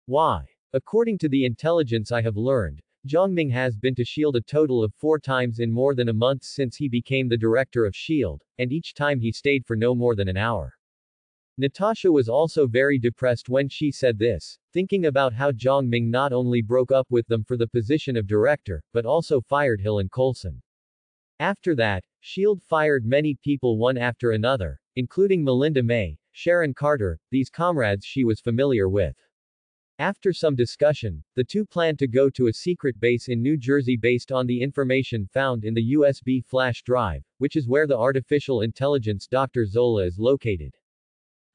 Why? According to the intelligence I have learned, Zhang Ming has been to S.H.I.E.L.D. a total of 4 times in more than a month since he became the director of S.H.I.E.L.D., and each time he stayed for no more than an hour. Natasha was also very depressed when she said this, thinking about how Zhang Ming not only broke up with them for the position of director, but also fired Hill and Coulson. After that, SHIELD fired many people one after another, including Melinda May, Sharon Carter, these comrades she was familiar with. After some discussion, the two planned to go to a secret base in New Jersey based on the information found in the USB flash drive, which is where the artificial intelligence Dr. Zola is located.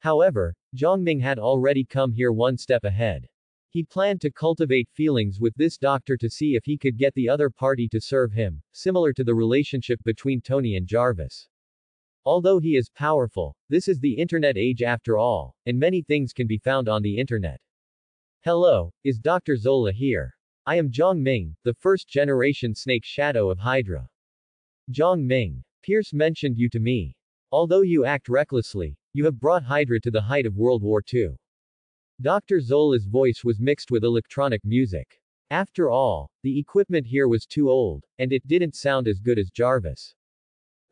However, Zhang Ming had already come here one step ahead. He planned to cultivate feelings with this doctor to see if he could get the other party to serve him, similar to the relationship between Tony and Jarvis. Although he is powerful, this is the internet age after all, and many things can be found on the internet. Hello, is Dr. Zola here? I am Zhang Ming, the first-generation Snake Shadow of Hydra. Zhang Ming. Pierce mentioned you to me. Although you act recklessly, you have brought Hydra to the height of World War II. Dr. Zola's voice was mixed with electronic music. After all, the equipment here was too old, and it didn't sound as good as Jarvis.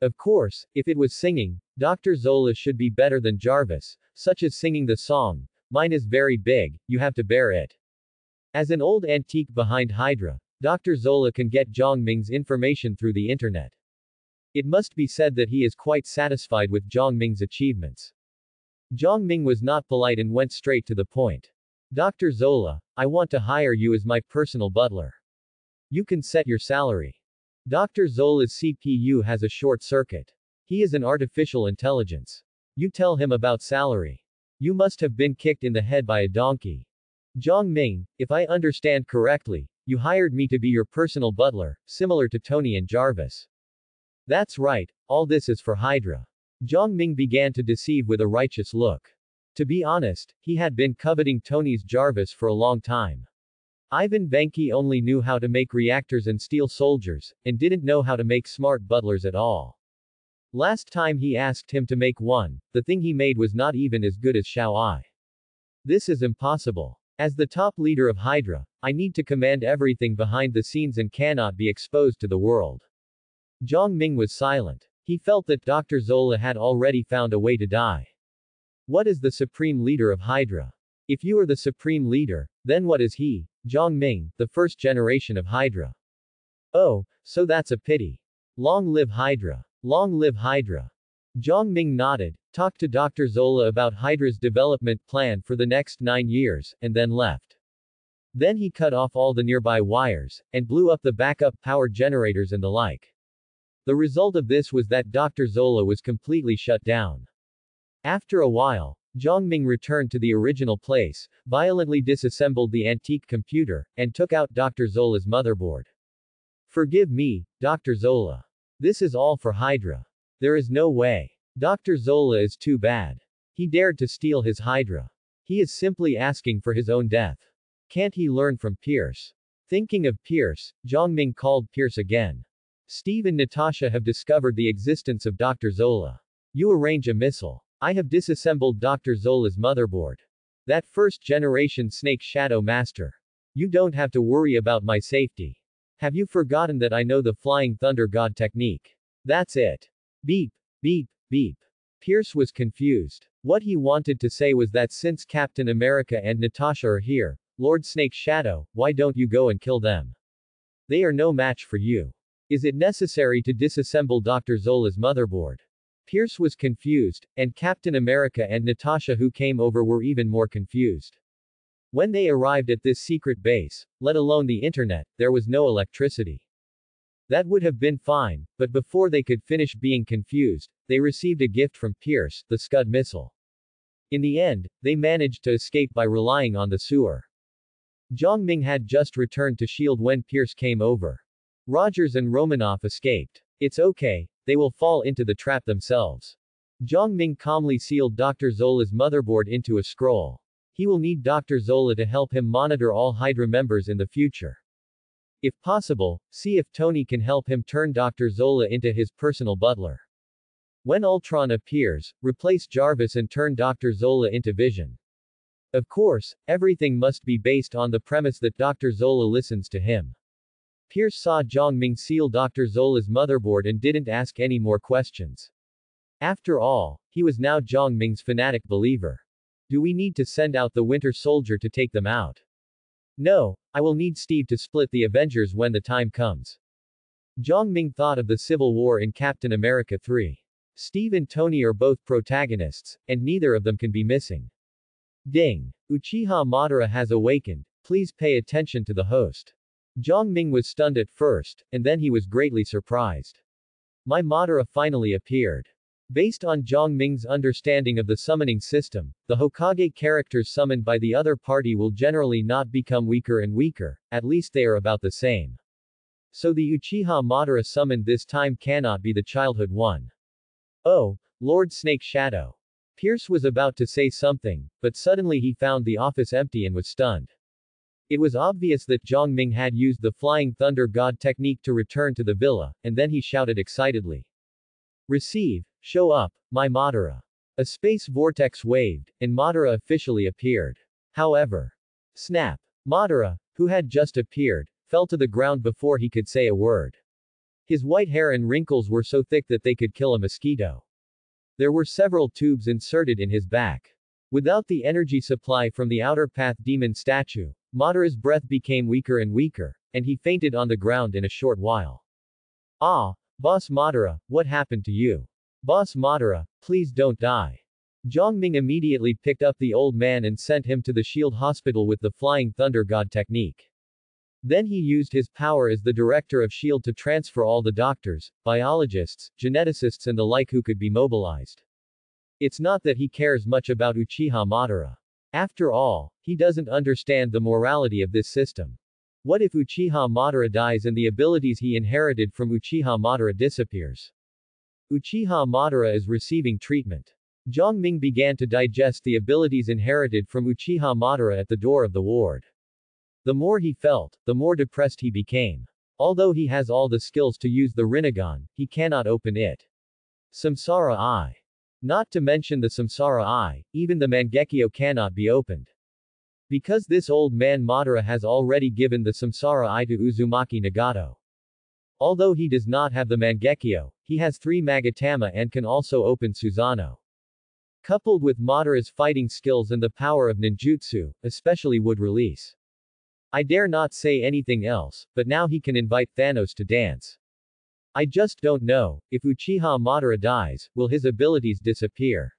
Of course, if it was singing, Dr. Zola should be better than Jarvis, such as singing the song, "Mine is very big, you have to bear it." As an old antique behind Hydra, Dr. Zola can get Zhang Ming's information through the internet. It must be said that he is quite satisfied with Zhang Ming's achievements. Zhang Ming was not polite and went straight to the point. Dr. Zola, I want to hire you as my personal butler. You can set your salary. Dr. Zola's CPU has a short circuit. He is an artificial intelligence. You tell him about salary. You must have been kicked in the head by a donkey. Zhang Ming, if I understand correctly, you hired me to be your personal butler, similar to Tony and Jarvis. That's right, all this is for Hydra. Zhang Ming began to deceive with a righteous look. To be honest, he had been coveting Tony's Jarvis for a long time. Ivan Venki only knew how to make reactors and steel soldiers, and didn't know how to make smart butlers at all. Last time he asked him to make one, the thing he made was not even as good as Xiao Ai. This is impossible. As the top leader of Hydra, I need to command everything behind the scenes and cannot be exposed to the world. Zhang Ming was silent. He felt that Dr. Zola had already found a way to die. What is the supreme leader of Hydra? If you are the supreme leader, then what is he? Zhang Ming, the first generation of Hydra. Oh, so that's a pity. Long live Hydra. Long live Hydra. Zhang Ming nodded, talked to Dr. Zola about Hydra's development plan for the next 9 years, and then left. Then he cut off all the nearby wires, and blew up the backup power generators and the like. The result of this was that Dr. Zola was completely shut down. After a while, Zhang Ming returned to the original place, violently disassembled the antique computer, and took out Dr. Zola's motherboard. Forgive me, Dr. Zola. This is all for Hydra. There is no way. Dr. Zola is too bad. He dared to steal his Hydra. He is simply asking for his own death. Can't he learn from Pierce? Thinking of Pierce, Zhang Ming called Pierce again. Steve and Natasha have discovered the existence of Dr. Zola. You arrange a missile. I have disassembled Dr. Zola's motherboard. That first-generation Snake Shadow Master. You don't have to worry about my safety. Have you forgotten that I know the Flying Thunder God technique? That's it. Beep, beep, beep. Pierce was confused. What he wanted to say was that since Captain America and Natasha are here, Lord Snake Shadow, why don't you go and kill them? They are no match for you. Is it necessary to disassemble Dr. Zola's motherboard? Pierce was confused, and Captain America and Natasha who came over were even more confused. When they arrived at this secret base, let alone the internet, there was no electricity. That would have been fine, but before they could finish being confused, they received a gift from Pierce, the Scud missile. In the end, they managed to escape by relying on the sewer. Zhang Ming had just returned to S.H.I.E.L.D. when Pierce came over. Rogers and Romanoff escaped. It's okay, they will fall into the trap themselves. Zhang Ming calmly sealed Dr. Zola's motherboard into a scroll. He will need Dr. Zola to help him monitor all Hydra members in the future. If possible, see if Tony can help him turn Dr. Zola into his personal butler. When Ultron appears, replace Jarvis and turn Dr. Zola into Vision. Of course, everything must be based on the premise that Dr. Zola listens to him. Pierce saw Zhang Ming seal Dr. Zola's motherboard and didn't ask any more questions. After all, he was now Jiang Ming's fanatic believer. Do we need to send out the Winter Soldier to take them out? No, I will need Steve to split the Avengers when the time comes. Jiang Ming thought of the Civil War in Captain America 3. Steve and Tony are both protagonists, and neither of them can be missing. Ding! Uchiha Madara has awakened, please pay attention to the host. Jiang Ming was stunned at first, and then he was greatly surprised. My Madara finally appeared. Based on Jiang Ming's understanding of the summoning system, the Hokage characters summoned by the other party will generally not become weaker and weaker, at least they are about the same. So the Uchiha Madara summoned this time cannot be the childhood one. Oh, Lord Snake Shadow. Pierce was about to say something, but suddenly he found the office empty and was stunned. It was obvious that Jiang Ming had used the Flying Thunder God technique to return to the villa, and then he shouted excitedly. Receive, show up, my Madara. A space vortex waved, and Madara officially appeared. However, snap. Madara, who had just appeared, fell to the ground before he could say a word. His white hair and wrinkles were so thick that they could kill a mosquito. There were several tubes inserted in his back. Without the energy supply from the outer path demon statue, Madara's breath became weaker and weaker, and he fainted on the ground in a short while. Ah, Boss Madara, what happened to you? Boss Madara, please don't die. Jiang Ming immediately picked up the old man and sent him to the Shield Hospital with the Flying Thunder God technique. Then he used his power as the director of S.H.I.E.L.D. to transfer all the doctors, biologists, geneticists and the like who could be mobilized. It's not that he cares much about Uchiha Madara. After all, he doesn't understand the morality of this system. What if Uchiha Madara dies and the abilities he inherited from Uchiha Madara disappears? Uchiha Madara is receiving treatment. Jiang Ming began to digest the abilities inherited from Uchiha Madara at the door of the ward. The more he felt, the more depressed he became. Although he has all the skills to use the Rinnegan, he cannot open it. Samsara Eye. Not to mention the Samsara Eye, even the Mangekyo cannot be opened. Because this old man Madara has already given the Samsara Eye to Uzumaki Nagato. Although he does not have the Mangekyo, he has 3 Magatama and can also open Susanoo. Coupled with Madara's fighting skills and the power of ninjutsu, especially wood release. I dare not say anything else, but now he can invite Thanos to dance. I just don't know, if Uchiha Madara dies, will his abilities disappear?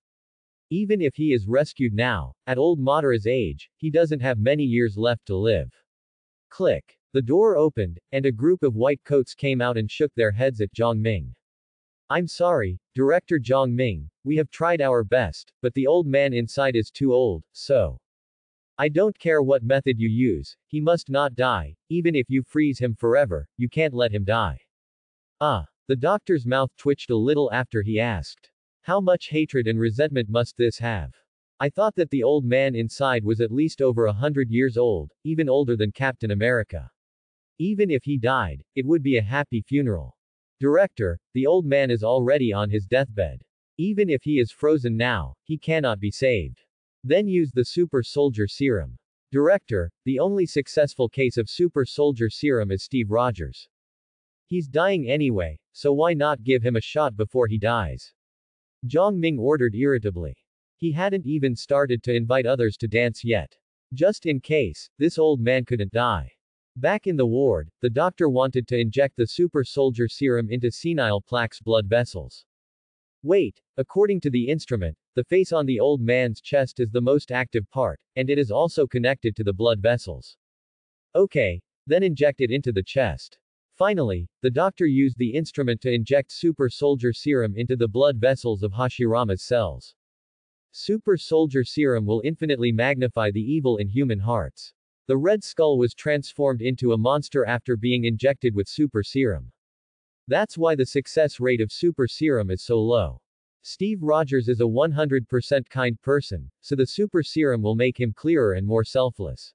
Even if he is rescued now, at old Madara's age, he doesn't have many years left to live. Click. The door opened, and a group of white coats came out and shook their heads at Jiang Ming. I'm sorry, Director Jiang Ming, we have tried our best, but the old man inside is too old, so. I don't care what method you use, he must not die, even if you freeze him forever, you can't let him die. The doctor's mouth twitched a little after he asked. How much hatred and resentment must this have? I thought that the old man inside was at least over 100 years old, even older than Captain America. Even if he died, it would be a happy funeral. Director, the old man is already on his deathbed. Even if he is frozen now, he cannot be saved. Then use the Super Soldier Serum. Director, the only successful case of Super Soldier Serum is Steve Rogers. He's dying anyway, so why not give him a shot before he dies? Jiang Ming ordered irritably. He hadn't even started to invite others to dance yet. Just in case, this old man couldn't die. Back in the ward, the doctor wanted to inject the Super Soldier Serum into senile plaque's blood vessels. Wait, according to the instrument, the face on the old man's chest is the most active part, and it is also connected to the blood vessels. Okay, then inject it into the chest. Finally, the doctor used the instrument to inject Super Soldier Serum into the blood vessels of Hashirama's cells. Super Soldier Serum will infinitely magnify the evil in human hearts. The Red Skull was transformed into a monster after being injected with Super Serum. That's why the success rate of Super Serum is so low. Steve Rogers is a 100% kind person, so the Super Serum will make him clearer and more selfless.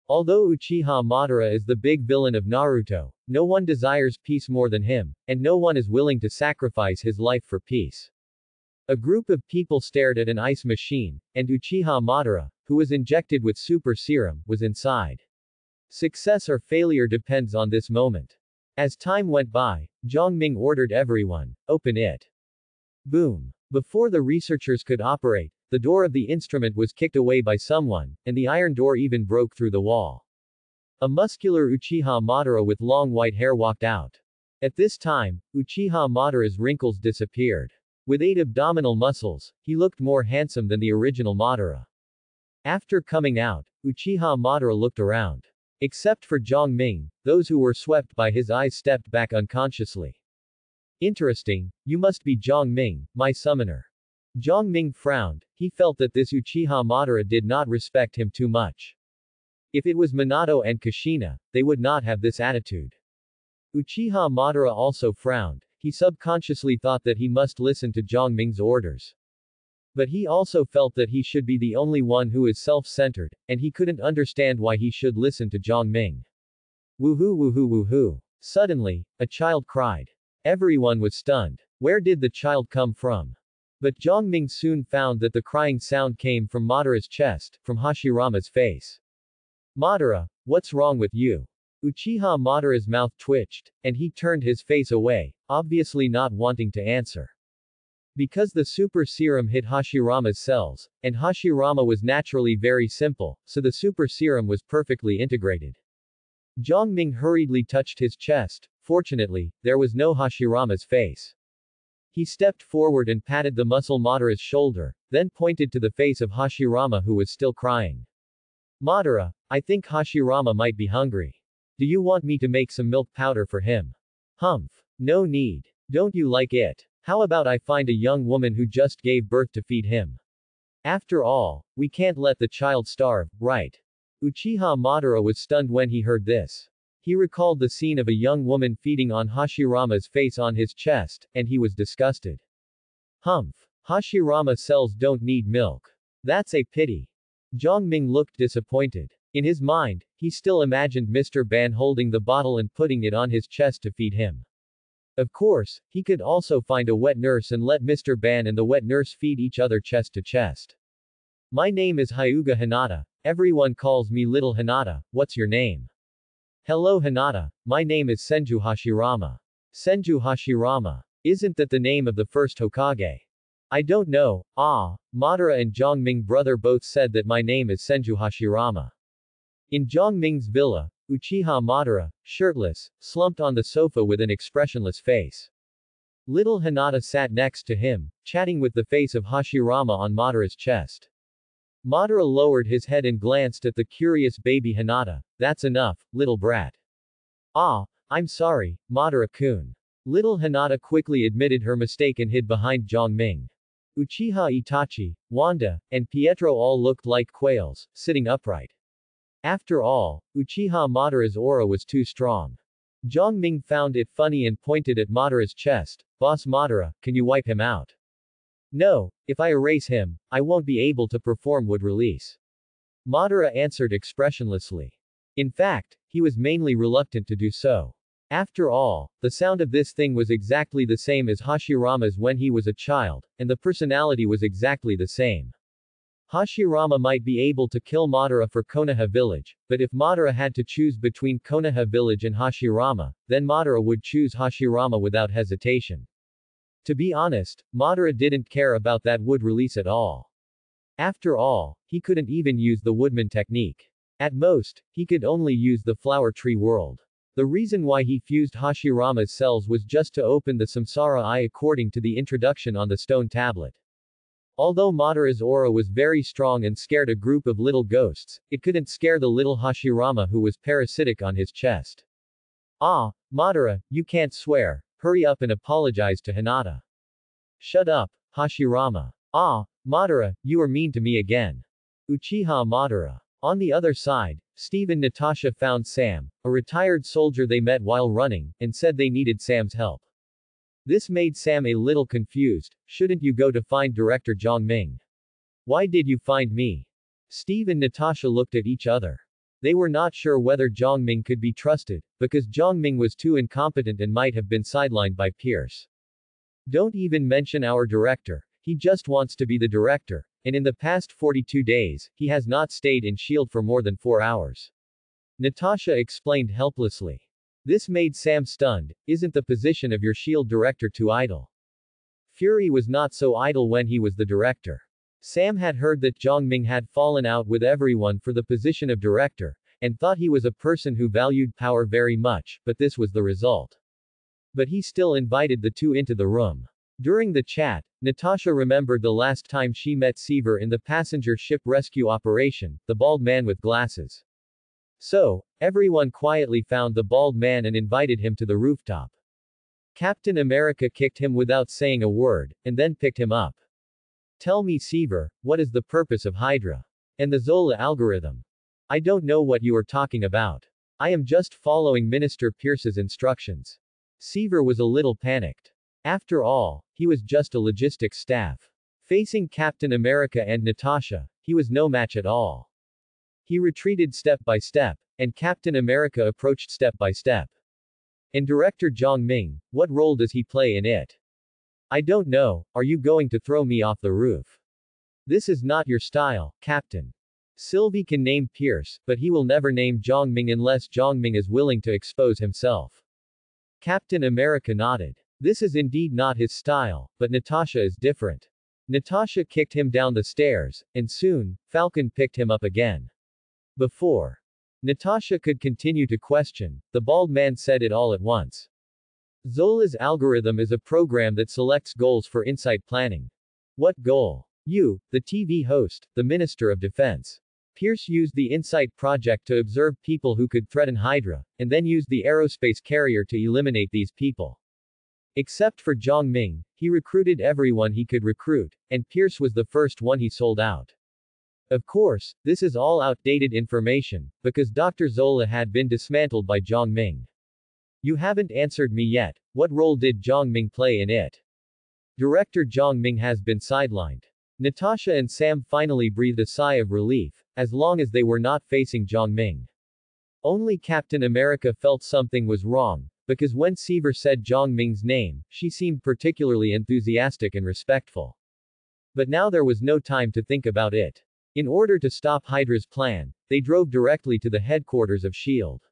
Although Uchiha Madara is the big villain of Naruto, no one desires peace more than him, and no one is willing to sacrifice his life for peace. A group of people stared at an ice machine, and Uchiha Madara, who was injected with Super Serum, was inside. Success or failure depends on this moment. As time went by, Jiang Ming ordered everyone, open it. Boom. Before the researchers could operate, the door of the instrument was kicked away by someone, and the iron door even broke through the wall. A muscular Uchiha Madara with long white hair walked out. At this time, Uchiha Madara's wrinkles disappeared. With 8 abdominal muscles, he looked more handsome than the original Madara. After coming out, Uchiha Madara looked around. Except for Zhang Ming, those who were swept by his eyes stepped back unconsciously. Interesting, you must be Zhang Ming, my summoner. Zhang Ming frowned, he felt that this Uchiha Madara did not respect him too much. If it was Minato and Kushina, they would not have this attitude. Uchiha Madara also frowned, he subconsciously thought that he must listen to Zhang Ming's orders. But he also felt that he should be the only one who is self-centered, and he couldn't understand why he should listen to Zhang Ming. Woohoo woohoo woohoo. Suddenly, a child cried. Everyone was stunned. Where did the child come from? But Zhang Ming soon found that the crying sound came from Madara's chest, from Hashirama's face. Madara, what's wrong with you? Uchiha Madara's mouth twitched, and he turned his face away, obviously not wanting to answer. Because the super serum hit Hashirama's cells, and Hashirama was naturally very simple, so the super serum was perfectly integrated. Zhang Ming hurriedly touched his chest. Fortunately, there was no Hashirama's face. He stepped forward and patted the muscle Madara's shoulder, then pointed to the face of Hashirama who was still crying. Madara, I think Hashirama might be hungry. Do you want me to make some milk powder for him? Humph. No need. Don't you like it? How about I find a young woman who just gave birth to feed him? After all, we can't let the child starve, right? Uchiha Madara was stunned when he heard this. He recalled the scene of a young woman feeding on Hashirama's face on his chest, and he was disgusted. Humph. Hashirama cells don't need milk. That's a pity. Zhang Ming looked disappointed. In his mind, he still imagined Mr. Ban holding the bottle and putting it on his chest to feed him. Of course, he could also find a wet nurse and let Mr. Ban and the wet nurse feed each other chest to chest. My name is Hyuga Hinata. Everyone calls me Little Hinata. What's your name? Hello Hinata, my name is Senju Hashirama. Senju Hashirama. Isn't that the name of the first Hokage? I don't know. Madara and Zhang Ming brother both said that my name is Senju Hashirama. In Zhang Ming's villa, Uchiha Madara, shirtless, slumped on the sofa with an expressionless face. Little Hinata sat next to him, chatting with the face of Hashirama on Madara's chest. Madara lowered his head and glanced at the curious baby Hinata. That's enough, little brat. I'm sorry, Madara-kun. Little Hinata quickly admitted her mistake and hid behind Zhang Ming. Uchiha Itachi, Wanda, and Pietro all looked like quails, sitting upright. After all, Uchiha Madara's aura was too strong. Zhang Ming found it funny and pointed at Madara's chest. Boss Madara, can you wipe him out? No, if I erase him, I won't be able to perform wood release. Madara answered expressionlessly. In fact, he was mainly reluctant to do so. After all, the sound of this thing was exactly the same as Hashirama's when he was a child, and the personality was exactly the same. Hashirama might be able to kill Madara for Konoha village, but if Madara had to choose between Konoha village and Hashirama, then Madara would choose Hashirama without hesitation. To be honest, Madara didn't care about that wood release at all. After all, he couldn't even use the woodman technique. At most, he could only use the flower tree world. The reason why he fused Hashirama's cells was just to open the Samsara eye according to the introduction on the stone tablet. Although Madara's aura was very strong and scared a group of little ghosts, it couldn't scare the little Hashirama who was parasitic on his chest. Madara, you can't swear. Hurry up and apologize to Hinata. Shut up, Hashirama. Madara, you are mean to me again. Uchiha Madara. On the other side, Steve and Natasha found Sam, a retired soldier they met while running, and said they needed Sam's help. This made Sam a little confused. Shouldn't you go to find Director Zhang Ming? Why did you find me? Steve and Natasha looked at each other. They were not sure whether Zhang Ming could be trusted, because Zhang Ming was too incompetent and might have been sidelined by Pierce. Don't even mention our director, he just wants to be the director, and in the past 42 days, he has not stayed in S.H.I.E.L.D. for more than 4 hours. Natasha explained helplessly. This made Sam stunned. Isn't the position of your S.H.I.E.L.D. director too idle? Fury was not so idle when he was the director. Sam had heard that Zhang Ming had fallen out with everyone for the position of director, and thought he was a person who valued power very much, but this was the result. But he still invited the two into the room. During the chat, Natasha remembered the last time she met Seaver in the passenger ship rescue operation, the bald man with glasses. So, everyone quietly found the bald man and invited him to the rooftop. Captain America kicked him without saying a word, and then picked him up. Tell me, Seaver, what is the purpose of Hydra? And the Zola algorithm? I don't know what you are talking about. I am just following Minister Pierce's instructions. Seaver was a little panicked. After all, he was just a logistics staff. Facing Captain America and Natasha, he was no match at all. He retreated step by step, and Captain America approached step by step. And Director Zhang Ming, what role does he play in it? I don't know, are you going to throw me off the roof? This is not your style, Captain. Sylvie can name Pierce, but he will never name Zhang Ming unless Zhang Ming is willing to expose himself. Captain America nodded. This is indeed not his style, but Natasha is different. Natasha kicked him down the stairs, and soon, Falcon picked him up again. Before Natasha could continue to question, the bald man said it all at once. Zola's algorithm is a program that selects goals for insight planning. What goal? You, the TV host, the Minister of Defense. Pierce used the Insight project to observe people who could threaten Hydra, and then used the aerospace carrier to eliminate these people. Except for Zhang Ming, he recruited everyone he could recruit, and Pierce was the first one he sold out. Of course, this is all outdated information, because Dr. Zola had been dismantled by Zhang Ming. You haven't answered me yet, what role did Zhang Ming play in it? Director Zhang Ming has been sidelined. Natasha and Sam finally breathed a sigh of relief, as long as they were not facing Zhang Ming. Only Captain America felt something was wrong, because when Seaver said Zhang Ming's name, she seemed particularly enthusiastic and respectful. But now there was no time to think about it. In order to stop Hydra's plan, they drove directly to the headquarters of S.H.I.E.L.D.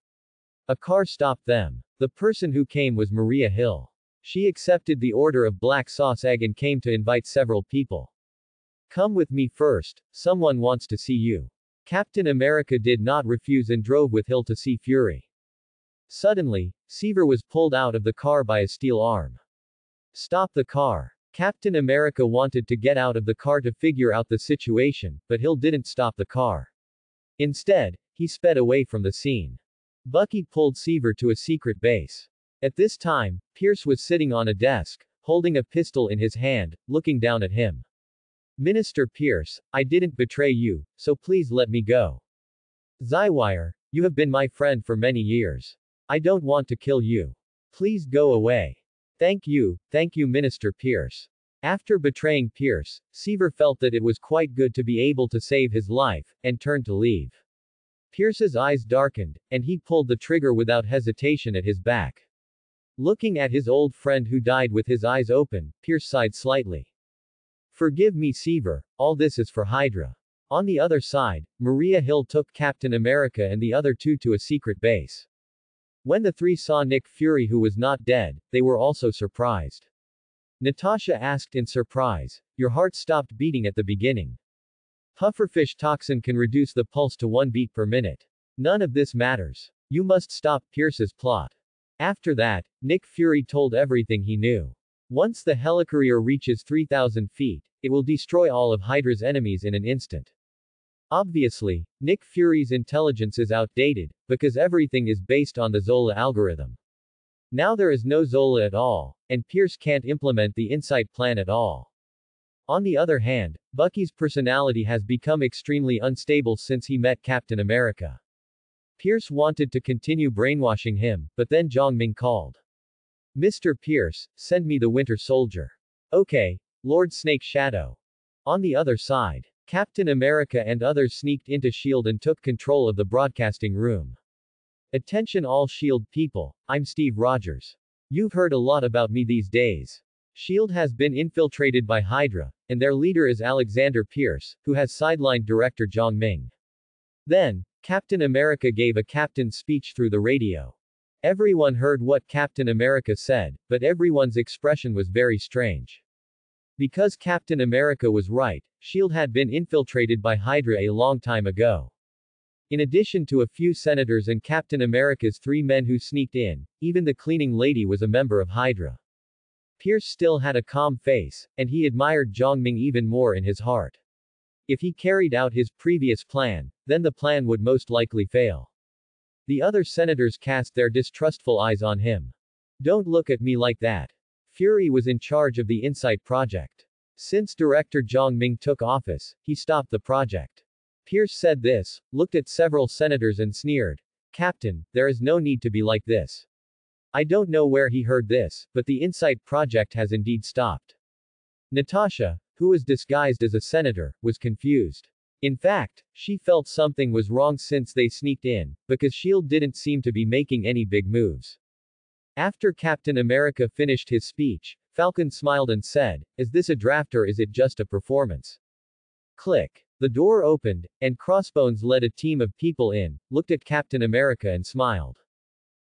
A car stopped them. The person who came was Maria Hill. She accepted the order of black sauce egg and came to invite several people. Come with me first, someone wants to see you. Captain America did not refuse and drove with Hill to see Fury. Suddenly, Seaver was pulled out of the car by a steel arm. Stop the car. Captain America wanted to get out of the car to figure out the situation, but Hill didn't stop the car. Instead, he sped away from the scene. Bucky pulled Seaver to a secret base. At this time, Pierce was sitting on a desk, holding a pistol in his hand, looking down at him. Minister Pierce, I didn't betray you, so please let me go. Zywire, you have been my friend for many years. I don't want to kill you. Please go away. Thank you, Minister Pierce. After betraying Pierce, Seaver felt that it was quite good to be able to save his life, and turned to leave. Pierce's eyes darkened, and he pulled the trigger without hesitation at his back. Looking at his old friend who died with his eyes open, Pierce sighed slightly. Forgive me, Seaver, all this is for Hydra. On the other side, Maria Hill took Captain America and the other two to a secret base. When the three saw Nick Fury, who was not dead, they were also surprised. Natasha asked in surprise, your heart stopped beating at the beginning. Pufferfish toxin can reduce the pulse to 1 beat per minute. None of this matters. You must stop Pierce's plot. After that, Nick Fury told everything he knew. Once the helicarrier reaches 3,000 feet, it will destroy all of Hydra's enemies in an instant. Obviously, Nick Fury's intelligence is outdated, because everything is based on the Zola algorithm. Now there is no Zola at all, and Pierce can't implement the Insight plan at all. On the other hand, Bucky's personality has become extremely unstable since he met Captain America. Pierce wanted to continue brainwashing him, but then Zhang Ming called. Mr. Pierce, send me the Winter Soldier. Okay, Lord Snake Shadow. On the other side, Captain America and others sneaked into S.H.I.E.L.D. and took control of the broadcasting room. Attention all S.H.I.E.L.D. people, I'm Steve Rogers. You've heard a lot about me these days. S.H.I.E.L.D. has been infiltrated by Hydra, and their leader is Alexander Pierce, who has sidelined Director Zhang Ming. Then, Captain America gave a captain's speech through the radio. Everyone heard what Captain America said, but everyone's expression was very strange. Because Captain America was right, SHIELD had been infiltrated by Hydra a long time ago. In addition to a few senators and Captain America's 3 men who sneaked in, even the cleaning lady was a member of Hydra. Pierce still had a calm face, and he admired Zhongming even more in his heart. If he carried out his previous plan, then the plan would most likely fail. The other senators cast their distrustful eyes on him. Don't look at me like that. Fury was in charge of the Insight project. Since Director Zhongming took office, he stopped the project. Pierce said this, looked at several senators and sneered. Captain, there is no need to be like this. I don't know where he heard this, but the Insight project has indeed stopped. Natasha, who was disguised as a senator, was confused. In fact, she felt something was wrong since they sneaked in, because SHIELD didn't seem to be making any big moves. After Captain America finished his speech, Falcon smiled and said, is this a draft or is it just a performance? Click. The door opened, and Crossbones led a team of people in, looked at Captain America and smiled.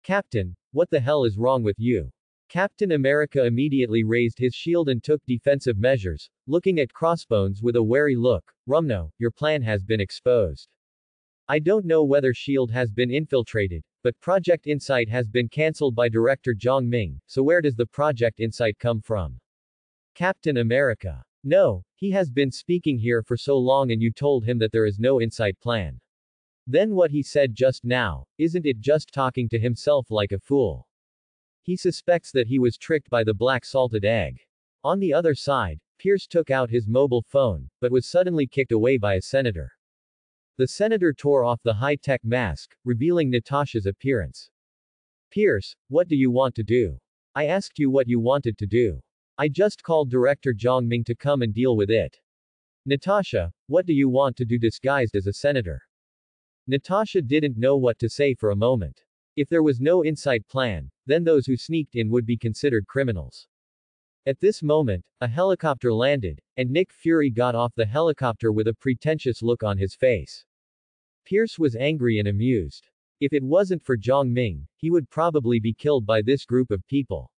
Captain, what the hell is wrong with you? Captain America immediately raised his shield and took defensive measures, looking at Crossbones with a wary look. Rumno, your plan has been exposed. I don't know whether SHIELD has been infiltrated, but Project Insight has been cancelled by Director Zhongming, so where does the Project Insight come from? Captain America. No, he has been speaking here for so long and you told him that there is no Insight plan. Then what he said just now, isn't it just talking to himself like a fool? He suspects that he was tricked by the black salted egg. On the other side, Pierce took out his mobile phone, but was suddenly kicked away by a senator. The senator tore off the high-tech mask, revealing Natasha's appearance. Pierce, what do you want to do? I asked you what you wanted to do. I just called Director Zhongming to come and deal with it. Natasha, what do you want to do disguised as a senator? Natasha didn't know what to say for a moment. If there was no Insight plan, then those who sneaked in would be considered criminals. At this moment, a helicopter landed, and Nick Fury got off the helicopter with a pretentious look on his face. Pierce was angry and amused. If it wasn't for Zhongming, he would probably be killed by this group of people.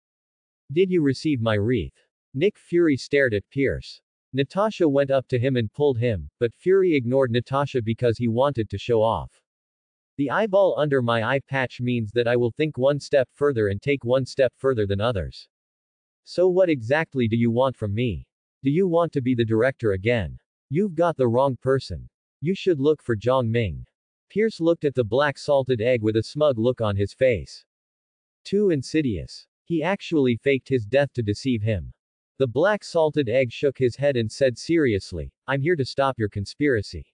Did you receive my wreath? Nick Fury stared at Pierce. Natasha went up to him and pulled him, but Fury ignored Natasha because he wanted to show off. The eyeball under my eye patch means that I will think one step further and take one step further than others. So what exactly do you want from me? Do you want to be the director again? You've got the wrong person. You should look for Zhongming. Pierce looked at the black salted egg with a smug look on his face. Too insidious. He actually faked his death to deceive him. The black salted egg shook his head and said seriously, I'm here to stop your conspiracy.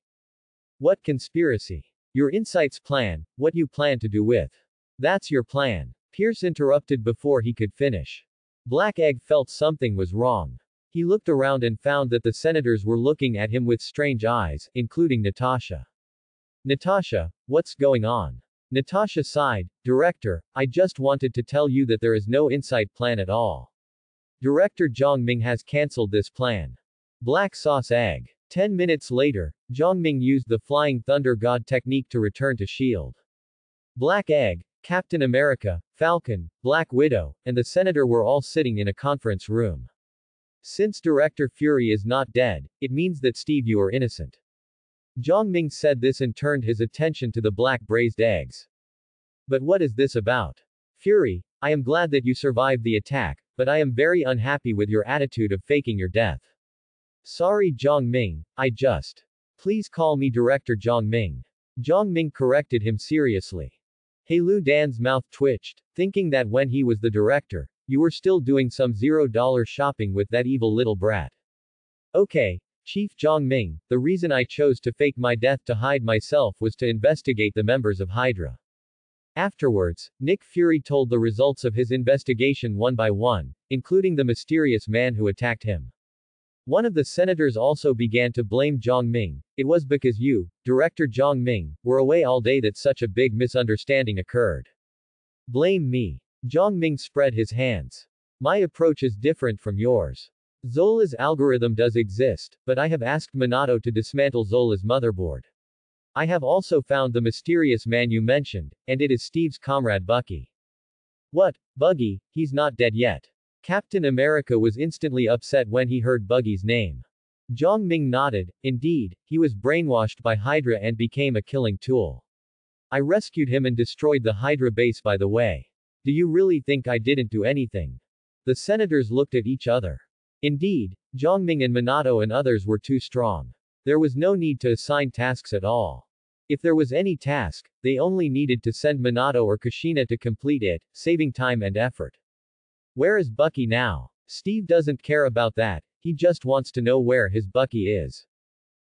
What conspiracy? Your Insight's plan, what you plan to do with. That's your plan. Pierce interrupted before he could finish. Black Egg felt something was wrong. He looked around and found that the senators were looking at him with strange eyes, including Natasha. Natasha, what's going on? Natasha sighed, Director, I just wanted to tell you that there is no Insight plan at all. Director Zhongming has cancelled this plan. Black Sauce Egg. 10 minutes later, Zhongming used the Flying Thunder God technique to return to SHIELD. Black Egg, Captain America, Falcon, Black Widow, and the Senator were all sitting in a conference room. Since Director Fury is not dead, it means that Steve, you are innocent. Zhongming said this and turned his attention to the black braised eggs. But what is this about? Fury, I am glad that you survived the attack, but I am very unhappy with your attitude of faking your death. Sorry Zhongming, Please call me Director Zhongming. Zhongming corrected him seriously. Heilu Dan's mouth twitched, thinking that when he was the director, you were still doing some $0 shopping with that evil little brat. Okay, Chief Zhongming, the reason I chose to fake my death to hide myself was to investigate the members of Hydra. Afterwards, Nick Fury told the results of his investigation one by one, including the mysterious man who attacked him. One of the senators also began to blame Zhongming. It was because you, Director Zhongming, were away all day that such a big misunderstanding occurred. Blame me. Zhongming spread his hands. My approach is different from yours. Zola's algorithm does exist, but I have asked Minato to dismantle Zola's motherboard. I have also found the mysterious man you mentioned, and it is Steve's comrade Bucky. What, Buggy, he's not dead yet. Captain America was instantly upset when he heard Buggy's name. Zhang Ming nodded. Indeed, he was brainwashed by Hydra and became a killing tool. I rescued him and destroyed the Hydra base, by the way. Do you really think I didn't do anything? The senators looked at each other. Indeed, Zhang Ming and Minato and others were too strong. There was no need to assign tasks at all. If there was any task, they only needed to send Minato or Kushina to complete it, saving time and effort. Where is Bucky now? Steve doesn't care about that, he just wants to know where his Bucky is.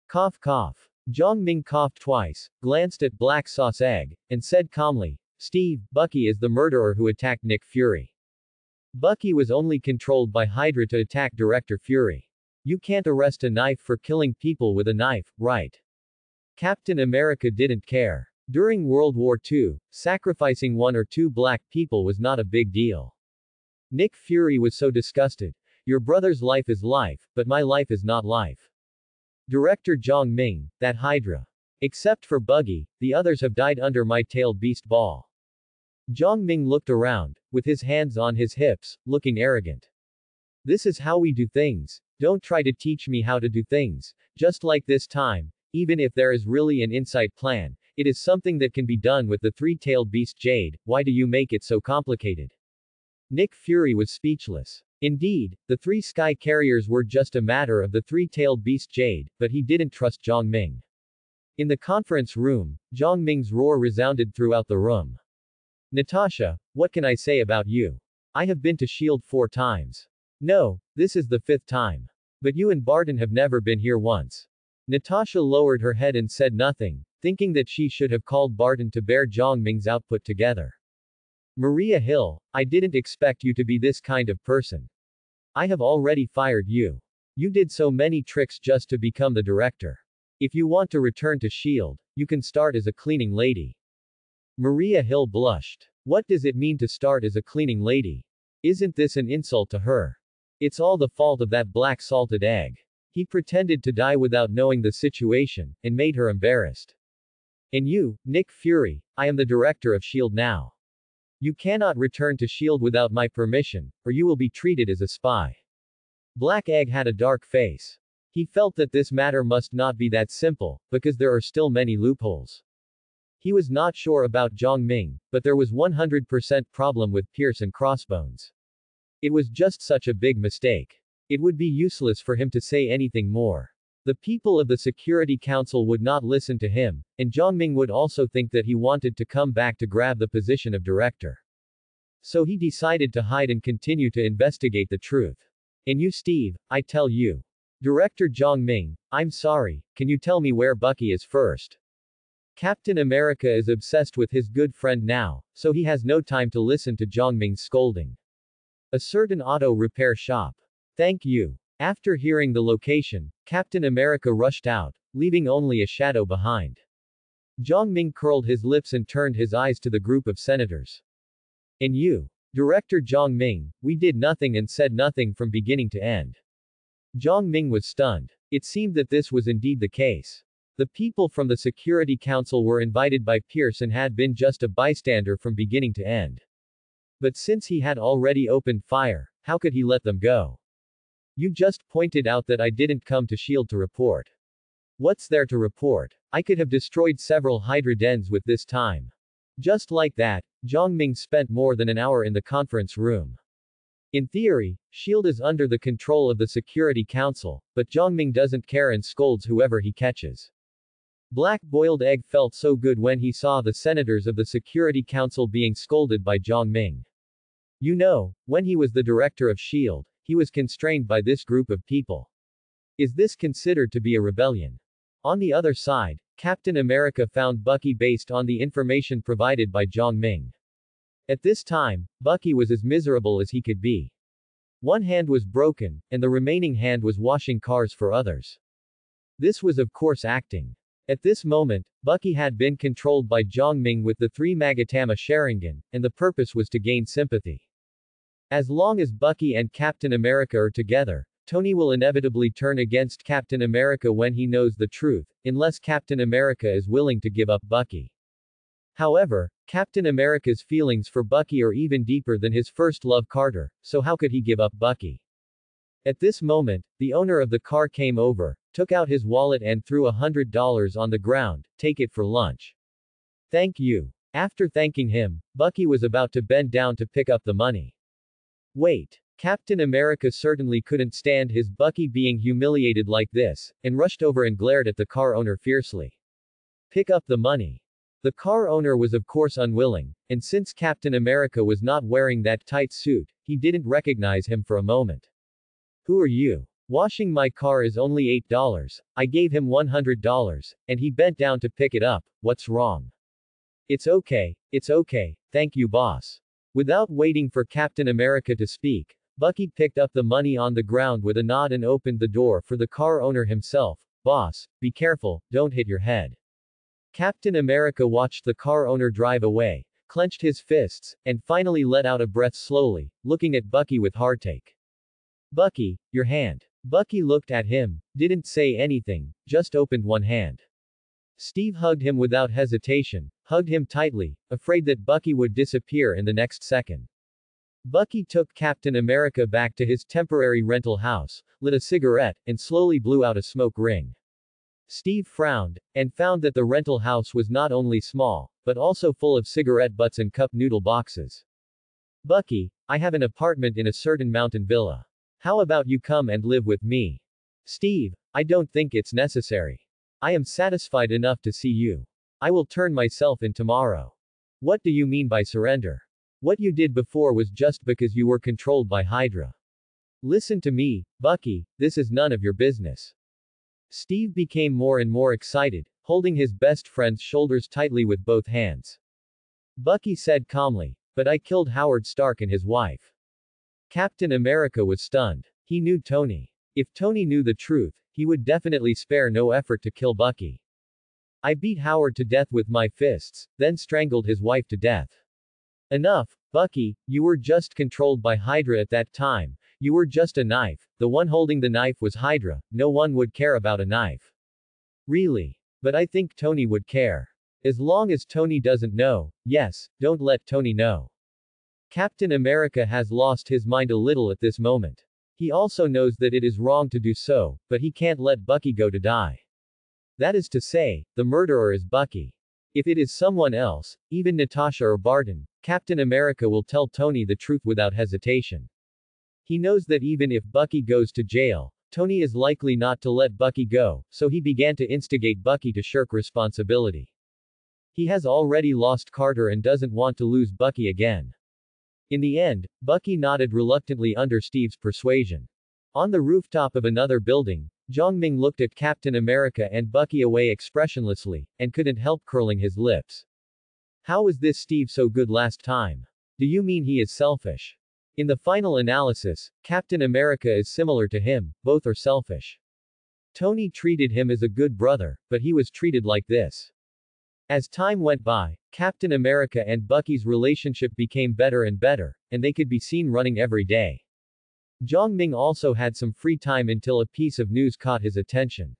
Cough cough. Zhang Ming coughed twice, glanced at Black Sauce Egg, and said calmly, Steve, Bucky is the murderer who attacked Nick Fury. Bucky was only controlled by Hydra to attack Director Fury. You can't arrest a knife for killing people with a knife, right? Captain America didn't care. During World War II, sacrificing one or two black people was not a big deal. Nick Fury was so disgusted. Your brother's life is life, but my life is not life. Director Zhang Ming, that Hydra. Except for Buggy, the others have died under my tailed beast ball. Zhang Ming looked around, with his hands on his hips, looking arrogant. This is how we do things. Don't try to teach me how to do things. Just like this time, even if there is really an inside plan, it is something that can be done with the three-tailed beast Jade, why do you make it so complicated? Nick Fury was speechless. Indeed, the three sky carriers were just a matter of the three-tailed beast Jade, but he didn't trust Zhang Ming. In the conference room, Zhang Ming's roar resounded throughout the room. Natasha, what can I say about you? I have been to S.H.I.E.L.D. 4 times. No, this is the 5th time. But you and Barton have never been here once. Natasha lowered her head and said nothing, thinking that she should have called Barton to bear Zhang Ming's output together. Maria Hill, I didn't expect you to be this kind of person. I have already fired you. You did so many tricks just to become the director. If you want to return to S.H.I.E.L.D., you can start as a cleaning lady. Maria Hill blushed. What does it mean to start as a cleaning lady? Isn't this an insult to her? It's all the fault of that black salted egg. He pretended to die without knowing the situation, and made her embarrassed. And you, Nick Fury, I am the director of S.H.I.E.L.D. now. You cannot return to S.H.I.E.L.D. without my permission, or you will be treated as a spy. Black Egg had a dark face. He felt that this matter must not be that simple, because there are still many loopholes. He was not sure about Zhang Ming, but there was 100% problem with Pierce and Crossbones. It was just such a big mistake. It would be useless for him to say anything more. The people of the Security Council would not listen to him, and Zhang Ming would also think that he wanted to come back to grab the position of director. So he decided to hide and continue to investigate the truth. And you, Steve, I tell you. Director Zhang Ming, I'm sorry, can you tell me where Bucky is first? Captain America is obsessed with his good friend now, so he has no time to listen to Zhang Ming's scolding. A certain auto repair shop. Thank you. After hearing the location, Captain America rushed out, leaving only a shadow behind. Zhang Ming curled his lips and turned his eyes to the group of senators. And you? Director Zhang Ming, we did nothing and said nothing from beginning to end. Zhang Ming was stunned. It seemed that this was indeed the case. The people from the Security Council were invited by Pierce and had been just a bystander from beginning to end. But since he had already opened fire, how could he let them go? You just pointed out that I didn't come to S.H.I.E.L.D. to report. What's there to report? I could have destroyed several Hydra dens with this time. Just like that, Zhang Ming spent more than an hour in the conference room. In theory, S.H.I.E.L.D. is under the control of the Security Council, but Zhang Ming doesn't care and scolds whoever he catches. Black Boiled Egg felt so good when he saw the senators of the Security Council being scolded by Zhang Ming. You know, when he was the director of S.H.I.E.L.D., he was constrained by this group of people. Is this considered to be a rebellion? On the other side, Captain America found Bucky based on the information provided by Zhang Ming. At this time, Bucky was as miserable as he could be. One hand was broken, and the remaining hand was washing cars for others. This was of course acting. At this moment, Bucky had been controlled by Zhang Ming with the 3 Magatama Sharingan, and the purpose was to gain sympathy. As long as Bucky and Captain America are together, Tony will inevitably turn against Captain America when he knows the truth, unless Captain America is willing to give up Bucky. However, Captain America's feelings for Bucky are even deeper than his first love Carter, so how could he give up Bucky? At this moment, the owner of the car came over, took out his wallet and threw $100 on the ground. Take it for lunch. Thank you. After thanking him, Bucky was about to bend down to pick up the money. Wait. Captain America certainly couldn't stand his Bucky being humiliated like this, and rushed over and glared at the car owner fiercely. Pick up the money. The car owner was of course unwilling, and since Captain America was not wearing that tight suit, he didn't recognize him for a moment. Who are you? Washing my car is only $8. I gave him $100, and he bent down to pick it up. What's wrong? It's okay, thank you boss. Without waiting for Captain America to speak, Bucky picked up the money on the ground with a nod and opened the door for the car owner himself. Boss, be careful, don't hit your head. Captain America watched the car owner drive away, clenched his fists, and finally let out a breath slowly, looking at Bucky with heartache. Bucky, your hand. Bucky looked at him, didn't say anything, just opened one hand. Steve hugged him without hesitation, hugged him tightly, afraid that Bucky would disappear in the next second. Bucky took Captain America back to his temporary rental house, lit a cigarette, and slowly blew out a smoke ring. Steve frowned, and found that the rental house was not only small, but also full of cigarette butts and cup noodle boxes. Bucky, I have an apartment in a certain mountain villa. How about you come and live with me? Steve, I don't think it's necessary. I am satisfied enough to see you. I will turn myself in tomorrow. What do you mean by surrender? What you did before was just because you were controlled by Hydra. Listen to me, Bucky, this is none of your business. Steve became more and more excited, holding his best friend's shoulders tightly with both hands. Bucky said calmly, but I killed Howard Stark and his wife. Captain America was stunned. He knew Tony. If Tony knew the truth, he would definitely spare no effort to kill Bucky. I beat Howard to death with my fists, then strangled his wife to death. Enough, Bucky, you were just controlled by Hydra at that time. You were just a knife. The one holding the knife was Hydra. No one would care about a knife. Really. But I think Tony would care. As long as Tony doesn't know, yes, don't let Tony know. Captain America has lost his mind a little at this moment. He also knows that it is wrong to do so, but he can't let Bucky go to die. That is to say, the murderer is Bucky. If it is someone else, even Natasha or Barton, Captain America will tell Tony the truth without hesitation. He knows that even if Bucky goes to jail, Tony is likely not to let Bucky go, so he began to instigate Bucky to shirk responsibility. He has already lost Carter and doesn't want to lose Bucky again. In the end, Bucky nodded reluctantly under Steve's persuasion. On the rooftop of another building, Zhongming looked at Captain America and Bucky away expressionlessly, and couldn't help curling his lips. How was this Steve so good last time? Do you mean he is selfish? In the final analysis, Captain America is similar to him, both are selfish. Tony treated him as a good brother, but he was treated like this. As time went by, Captain America and Bucky's relationship became better and better, and they could be seen running every day. Zhongming also had some free time until a piece of news caught his attention.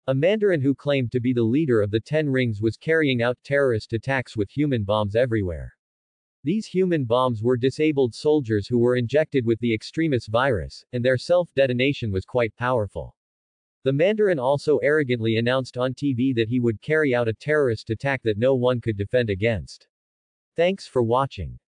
A Mandarin who claimed to be the leader of the Ten Rings was carrying out terrorist attacks with human bombs everywhere. These human bombs were disabled soldiers who were injected with the extremis virus, and their self-detonation was quite powerful. The Mandarin also arrogantly announced on TV that he would carry out a terrorist attack that no one could defend against. Thanks for watching.